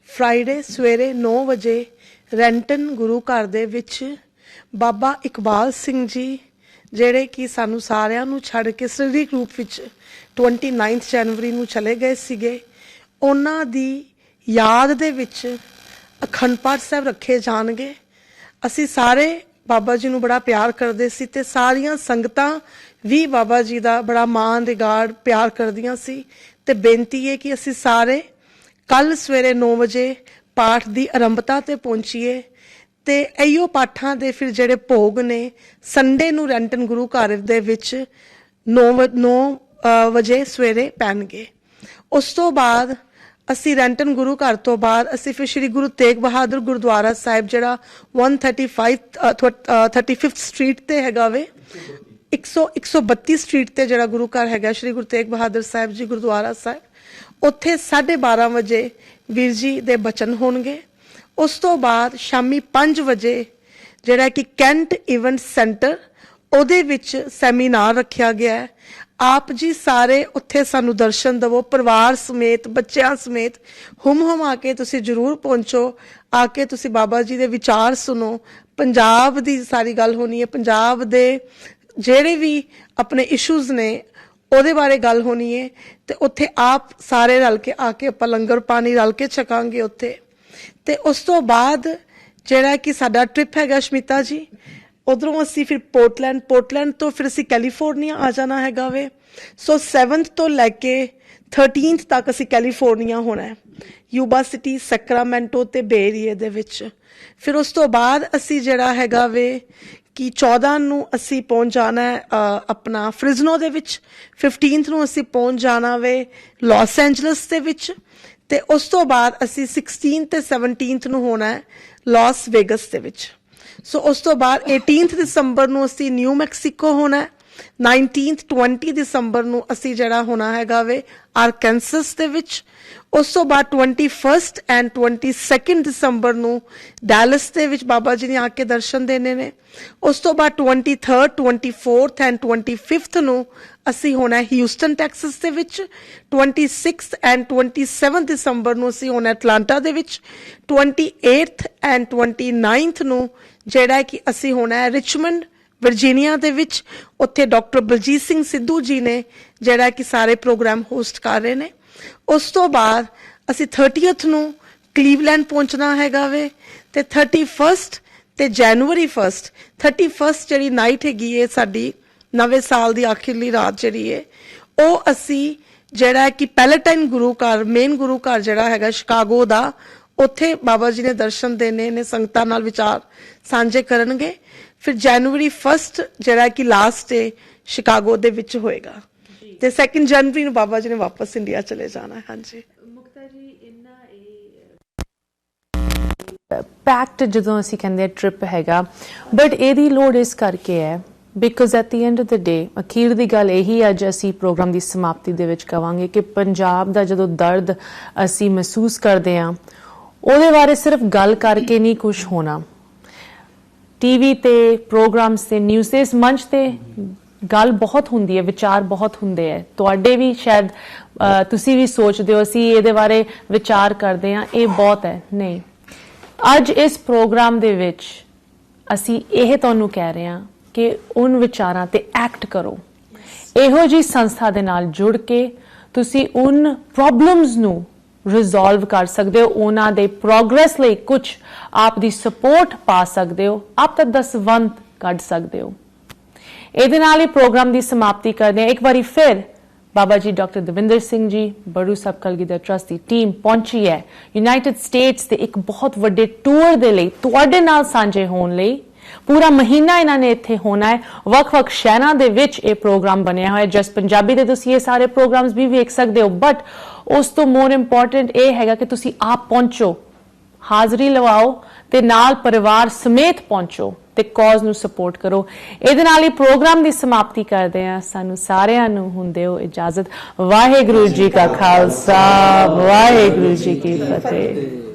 ਫਰਾਈਡੇ ਸਵੇਰੇ 9 ਵਜੇ ਰੈਂਟਨ ਗੁਰੂ ਘਰ ਦੇ ਵਿੱਚ ਬਾਬਾ ਇਕਬਾਲ ਸਿੰਘ ਜੀ, ਜਿਹੜੇ ਕਿ ਸਾਨੂੰ ਸਾਰਿਆਂ ਨੂੰ ਛੱਡ ਕੇ ਸਰੀਰਕ ਰੂਪ ਵਿੱਚ 29 ਜਨਵਰੀ ਨੂੰ ਚਲੇ ਗਏ ਸੀਗੇ, ਉਹਨਾਂ ਦੀ ਯਾਦ ਦੇ ਵਿੱਚ ਅਖੰਡ ਪਾਠ ਸਾਹਿਬ ਰੱਖੇ ਜਾਣਗੇ। ਅਸੀਂ ਸਾਰੇ ਬਾਬਾ ਜੀ ਨੂੰ ਬੜਾ ਪਿਆਰ ਕਰਦੇ ਸੀ ਤੇ ਸਾਰੀਆਂ ਸੰਗਤਾਂ ਵੀ ਬਾਬਾ ਜੀ ਦਾ ਬੜਾ ਮਾਣ ਰਿਗਾਰਡ ਪਿਆਰ ਕਰਦੀਆਂ ਸੀ। ਤੇ ਬੇਨਤੀ ਹੈ ਕਿ ਅਸੀਂ ਸਾਰੇ ਕੱਲ ਸਵੇਰੇ 9 ਵਜੇ ਪਾਠ ਦੀ ਆਰੰਭਤਾ ਤੇ ਪਹੁੰਚੀਏ ਤੇ ਇਹੋ ਪਾਠਾਂ ਦੇ ਫਿਰ ਜਿਹੜੇ ਭੋਗ ਨੇ ਸੰਡੇ ਨੂੰ ਰੈਂਟਨ ਗੁਰੂ ਘਰ ਦੇ ਵਿੱਚ 9 ਵਜੇ ਸਵੇਰੇ ਪੈਣਗੇ। ਉਸ ਤੋਂ ਬਾਅਦ ਅਸੀਂ ਰੈਂਟਨ ਗੁਰੂ ਘਰ ਤੋਂ ਬਾਅਦ ਅਸੀਂ ਫਿਰ ਸ਼੍ਰੀ ਗੁਰੂ ਤੇਗ ਬਹਾਦਰ ਗੁਰਦੁਆਰਾ ਸਾਹਿਬ, ਜਿਹੜਾ 35th ਸਟਰੀਟ ਤੇ ਹੈਗਾ ਵੇ, 132 ਸਟਰੀਟ ਤੇ ਜਿਹੜਾ ਗੁਰੂ ਘਰ ਹੈਗਾ ਸ਼੍ਰੀ ਗੁਰੂ ਤੇਗ ਬਹਾਦਰ ਸਾਹਿਬ ਜੀ ਗੁਰਦੁਆਰਾ ਸਾਹਿਬ, ਉੱਥੇ 12:30 ਵਜੇ ਵੀਰ ਜੀ ਦੇ ਬਚਨ ਹੋਣਗੇ। ਉਸ ਤੋਂ ਬਾਅਦ ਸ਼ਾਮੀ 5 ਵਜੇ ਜਿਹੜਾ ਕਿ ਕੈਂਟ ਇਵੈਂਟ ਸੈਂਟਰ, ਉਹਦੇ ਵਿੱਚ ਸੈਮੀਨਾਰ ਰੱਖਿਆ ਗਿਆ ਹੈ। ਆਪ ਜੀ ਸਾਰੇ ਉੱਥੇ ਸਾਨੂੰ ਦਰਸ਼ਨ ਦੇਵੋ, ਪਰਿਵਾਰ ਸਮੇਤ, ਬੱਚਿਆਂ ਸਮੇਤ ਹੁਮ ਆ ਕੇ ਤੁਸੀਂ ਜ਼ਰੂਰ ਪਹੁੰਚੋ। ਆ ਕੇ ਤੁਸੀਂ ਬਾਬਾ ਜੀ ਦੇ ਵਿਚਾਰ ਸੁਣੋ। ਪੰਜਾਬ ਦੀ ਸਾਰੀ ਗੱਲ ਹੋਣੀ ਹੈ, ਪੰਜਾਬ ਦੇ ਜਿਹੜੇ ਵੀ ਆਪਣੇ ਇਸ਼ੂਜ਼ ਨੇ ਉਹਦੇ ਬਾਰੇ ਗੱਲ ਹੋਣੀ ਹੈ ਤੇ ਉੱਥੇ ਆਪ ਸਾਰੇ ਰਲ ਕੇ ਆ ਕੇ ਆਪਾਂ ਲੰਗਰ ਪਾਣੀ ਰਲ ਕੇ ਛਕਾਂਗੇ ਉੱਥੇ। ਤੇ ਉਸ ਤੋਂ ਬਾਅਦ ਜਿਹੜਾ ਕਿ ਸਾਡਾ ਟ੍ਰਿਪ ਹੈਗਾ ਸ਼ਮਿਤਾ ਜੀ, ਉਧਰੋਂ ਅਸੀਂ ਫਿਰ ਪੋਰਟਲੈਂਡ ਤੋਂ ਫਿਰ ਅਸੀਂ ਕੈਲੀਫੋਰਨੀਆ ਆ ਜਾਣਾ ਹੈਗਾ ਵੇ। ਸੋ 7th ਤੋਂ ਲੈ ਕੇ 13th ਤੱਕ ਅਸੀਂ ਕੈਲੀਫੋਰਨੀਆ ਹੋਣਾ ਹੈ, ਯੂਬਾ ਸਿਟੀ, ਸੈਕਰਾਮੈਂਟੋ ਤੇ ਬੇ ਏਰੀਏ ਦੇ ਵਿੱਚ। ਫਿਰ ਉਸ ਤੋਂ ਬਾਅਦ ਅਸੀਂ ਜਿਹੜਾ ਹੈਗਾ ਵੇ ਕਿ 14 ਨੂੰ ਅਸੀਂ ਪਹੁੰਚ ਜਾਣਾ ਹੈ ਆਪਣਾ ਫ੍ਰਿਜ਼ਨੋ ਦੇ ਵਿੱਚ, 15th ਨੂੰ ਅਸੀਂ ਪਹੁੰਚ ਜਾਣਾ ਵੇ ਲਾਸ ਐਂਜਲਸ ਦੇ ਵਿੱਚ, ਤੇ ਉਸ ਤੋਂ ਬਾਅਦ ਅਸੀਂ 16 ਤੇ 17 ਨੂੰ ਹੋਣਾ ਹੈ ਲਾਸ ਵੇਗਸ ਦੇ ਵਿੱਚ। ਸੋ ਉਸ ਤੋਂ ਬਾਅਦ 18 ਦਸੰਬਰ ਨੂੰ ਅਸੀਂ ਨਿਊ ਮੈਕਸੀਕੋ ਹੋਣਾ ਹੈ, 19th 20 ਦਸੰਬਰ ਨੂੰ ਅਸੀਂ ਜਿਹੜਾ ਹੋਣਾ ਹੈਗਾ ਵੇ ਆਰਕੈਂਸਸ ਦੇ ਵਿੱਚ। ਉਸ ਤੋਂ ਬਾਅਦ 21 ਐਂਡ 22 ਦਸੰਬਰ ਨੂੰ ਡੈਲਸ ਦੇ ਵਿੱਚ ਬਾਬਾ ਜੀ ਨੇ ਆ ਕੇ ਦਰਸ਼ਨ ਦੇਣੇ ਨੇ। ਉਸ ਤੋਂ ਬਾਅਦ 23 24 ਐਂਡ 25 ਨੂੰ ਅਸੀਂ ਹੋਣਾ ਹਿਊਸਟਨ ਟੈਕਸਸ ਦੇ ਵਿੱਚ। 26 ਐਂਡ 27 ਦਸੰਬਰ ਨੂੰ ਅਸੀਂ ਹੋਣਾ ਐਟਲਾਂਟਾ ਦੇ ਵਿੱਚ। 28 ਐਂਡ 29 ਨੂੰ ਜਿਹੜਾ ਕਿ ਅਸੀਂ ਹੋਣਾ ਹੈ ਰਿਚਮੰਡ ਵਰਜੀਨੀਆ ਦੇ ਵਿੱਚ। ਉੱਥੇ ਡਾਕਟਰ ਬਲਜੀਤ ਸਿੰਘ ਸਿੱਧੂ ਜੀ ਨੇ ਜਿਹੜਾ ਕਿ ਸਾਰੇ ਪ੍ਰੋਗਰਾਮ ਹੋਸਟ ਕਰ ਰਹੇ ਨੇ। ਉਸ ਤੋਂ ਬਾਅਦ ਅਸੀਂ 30th ਨੂੰ ਕਲੀਵਲੈਂਡ ਪਹੁੰਚਣਾ ਹੈਗਾ ਵੇ ਤੇ 31 ਤੇ ਜਨਵਰੀ 31 ਜਿਹੜੀ ਨਾਈਟ ਹੈਗੀ ਹੈ ਸਾਡੀ ਨਵੇਂ ਸਾਲ ਦੀ ਆਖਿਰਲੀ ਰਾਤ ਜਿਹੜੀ ਹੈ ਉਹ ਅਸੀਂ ਜਿਹੜਾ ਕਿ ਪੈਲੇਟਾਈਨ ਗੁਰੂ ਘਰ ਮੇਨ ਗੁਰੂ ਘਰ ਜਿਹੜਾ ਹੈਗਾ ਸ਼ਿਕਾਗੋ ਦਾ ਉੱਥੇ ਬਾਬਾ ਜੀ ਨੇ ਦਰਸ਼ਨ ਦੇਣੇ ਨੇ, ਸੰਗਤਾਂ ਨਾਲ ਵਿਚਾਰ ਸਾਂਝੇ ਕਰਨਗੇ। ਫਿਰ ਜਨਵਰੀ 1 ਜਿਹੜਾ ਕਿ ਲਾਸਟ ਡੇ ਸ਼ਿਕਾਗੋ ਦੇ ਵਿੱਚ ਹੋਏਗਾ ਤੇ 2 ਜਨਵਰੀ ਨੂੰ ਬਾਬਾ ਜੀ ਨੇ ਵਾਪਸ ਇੰਡੀਆ ਚਲੇ ਜਾਣਾ ਹੈ। ਹਾਂਜੀ ਮੁਕਤਾ ਜੀ, ਇੰਨਾ ਪੈਕਟ ਜਦੋਂ ਅਸੀਂ ਕਹਿੰਦੇ ਟ੍ਰਿਪ ਹੈਗਾ, ਬਟ ਇਹਦੀ ਲੋੜ ਇਸ ਕਰਕੇ ਹੈ because at the end of the day ਅਖੀਰ ਦੀ ਗੱਲ ਇਹੀ ਅੱਜ ਅਸੀਂ ਪ੍ਰੋਗਰਾਮ ਦੀ ਸਮਾਪਤੀ ਦੇ ਵਿੱਚ ਕਵਾਂਗੇ ਕਿ ਪੰਜਾਬ ਦਾ ਜਦੋਂ ਦਰਦ ਅਸੀਂ ਮਹਿਸੂਸ ਕਰਦੇ ਹਾਂ ਉਹਦੇ ਬਾਰੇ ਸਿਰਫ ਗੱਲ ਕਰਕੇ ਨਹੀਂ ਕੁਝ ਹੋਣਾ। ਟੀਵੀ ਤੇ ਪ੍ਰੋਗਰਾਮਸ ਤੇ ਨਿਊਜ਼ ਤੇ ਇਸ ਮੰਚ ਤੇ ਗੱਲ ਬਹੁਤ ਹੁੰਦੀ ਹੈ, ਵਿਚਾਰ ਬਹੁਤ ਹੁੰਦੇ ਹੈ। ਤੁਹਾਡੇ ਵੀ ਸ਼ਾਇਦ ਤੁਸੀਂ ਵੀ ਸੋਚਦੇ ਹੋ ਅਸੀਂ ਇਹਦੇ ਬਾਰੇ ਵਿਚਾਰ ਕਰਦੇ ਹਾਂ, ਇਹ ਬਹੁਤ ਹੈ। ਨਹੀਂ, ਅੱਜ ਇਸ ਪ੍ਰੋਗਰਾਮ ਦੇ ਵਿੱਚ ਅਸੀਂ ਇਹ ਤੁਹਾਨੂੰ ਕਹਿ ਰਹੇ ਹਾਂ ਕਿ ਉਨ ਵਿਚਾਰਾਂ ਤੇ ਐਕਟ ਕਰੋ। ਇਹੋ ਜੀ ਸੰਸਥਾ ਦੇ ਨਾਲ ਜੁੜ ਕੇ ਤੁਸੀਂ ਉਨ ਪ੍ਰੋਬਲਮਸ ਨੂੰ ਰਿਜ਼ੋਲਵ ਕਰ ਸਕਦੇ ਹੋ, ਉਹਨਾਂ ਦੇ ਪ੍ਰੋਗਰੈਸ ਲਈ ਕੁਝ ਆਪ ਦੀ ਸਪੋਰਟ ਪਾ ਸਕਦੇ ਹੋ, ਆਪ ਦਾ ਦਸਵੰਧ ਕੱਢ ਸਕਦੇ ਹੋ। ਇਹਦੇ ਨਾਲ ਹੀ ਪ੍ਰੋਗਰਾਮ ਦੀ ਸਮਾਪਤੀ ਕਰਦੇ ਹਾਂ। ਇੱਕ ਵਾਰੀ ਫਿਰ ਬਾਬਾ ਜੀ ਡਾਕਟਰ ਦਵਿੰਦਰ ਸਿੰਘ ਜੀ, ਬੜੂ ਸਾਹਿਬ ਕਲਗੀਧਰ ਟਰਸਟ ਦੀ ਟੀਮ ਪਹੁੰਚੀ ਹੈ ਯੂਨਾਈਟਿਡ ਸਟੇਟਸ ਦੇ ਇੱਕ ਬਹੁਤ ਵੱਡੇ ਟੂਰ ਦੇ ਲਈ, ਤੁਹਾਡੇ ਨਾਲ ਸਾਂਝੇ ਹੋਣ ਲਈ। ਪੂਰਾ ਮਹੀਨਾ ਇਹਨਾਂ ਨੇ ਇੱਥੇ ਹੋਣਾ ਹੈ। ਵੱਖ-ਵੱਖ ਸ਼ਹਿਰਾਂ ਦੇ ਵਿੱਚ ਇਹ ਪ੍ਰੋਗਰਾਮ ਬਣਿਆ ਹੋਇਆ। ਜਸਟ ਪੰਜਾਬੀ ਦੇ ਤੁਸੀਂ ਇਹ ਸਾਰੇ ਪ੍ਰੋਗਰਾਮਸ ਵੀ ਵੇਖ ਸਕਦੇ ਹੋ, ਬਟ ਉਸ ਤੋਂ ਮੋਰ ਇੰਪੋਰਟੈਂਟ ਇਹ ਹੈਗਾ ਕਿ ਤੁਸੀਂ ਆਪ ਪਹੁੰਚੋ, ਹਾਜ਼ਰੀ ਲਵਾਓ ਤੇ ਨਾਲ ਪਰਿਵਾਰ ਸਮੇਤ ਪਹੁੰਚੋ ਤੇ ਕਾਜ਼ ਨੂੰ ਸਪੋਰਟ ਕਰੋ। ਇਹਦੇ ਨਾਲ ਹੀ ਪ੍ਰੋਗਰਾਮ ਦੀ ਸਮਾਪਤੀ ਕਰਦੇ ਹਾਂ। ਸਾਨੂੰ ਸਾਰਿਆਂ ਨੂੰ ਹੁੰਦੇ ਹੋ ਇਜਾਜ਼ਤ। ਵਾਹਿਗੁਰੂ ਜੀ ਕਾ ਖਾਲਸਾ, ਵਾਹਿਗੁਰੂ ਜੀ ਕੀ ਫਤਿਹ।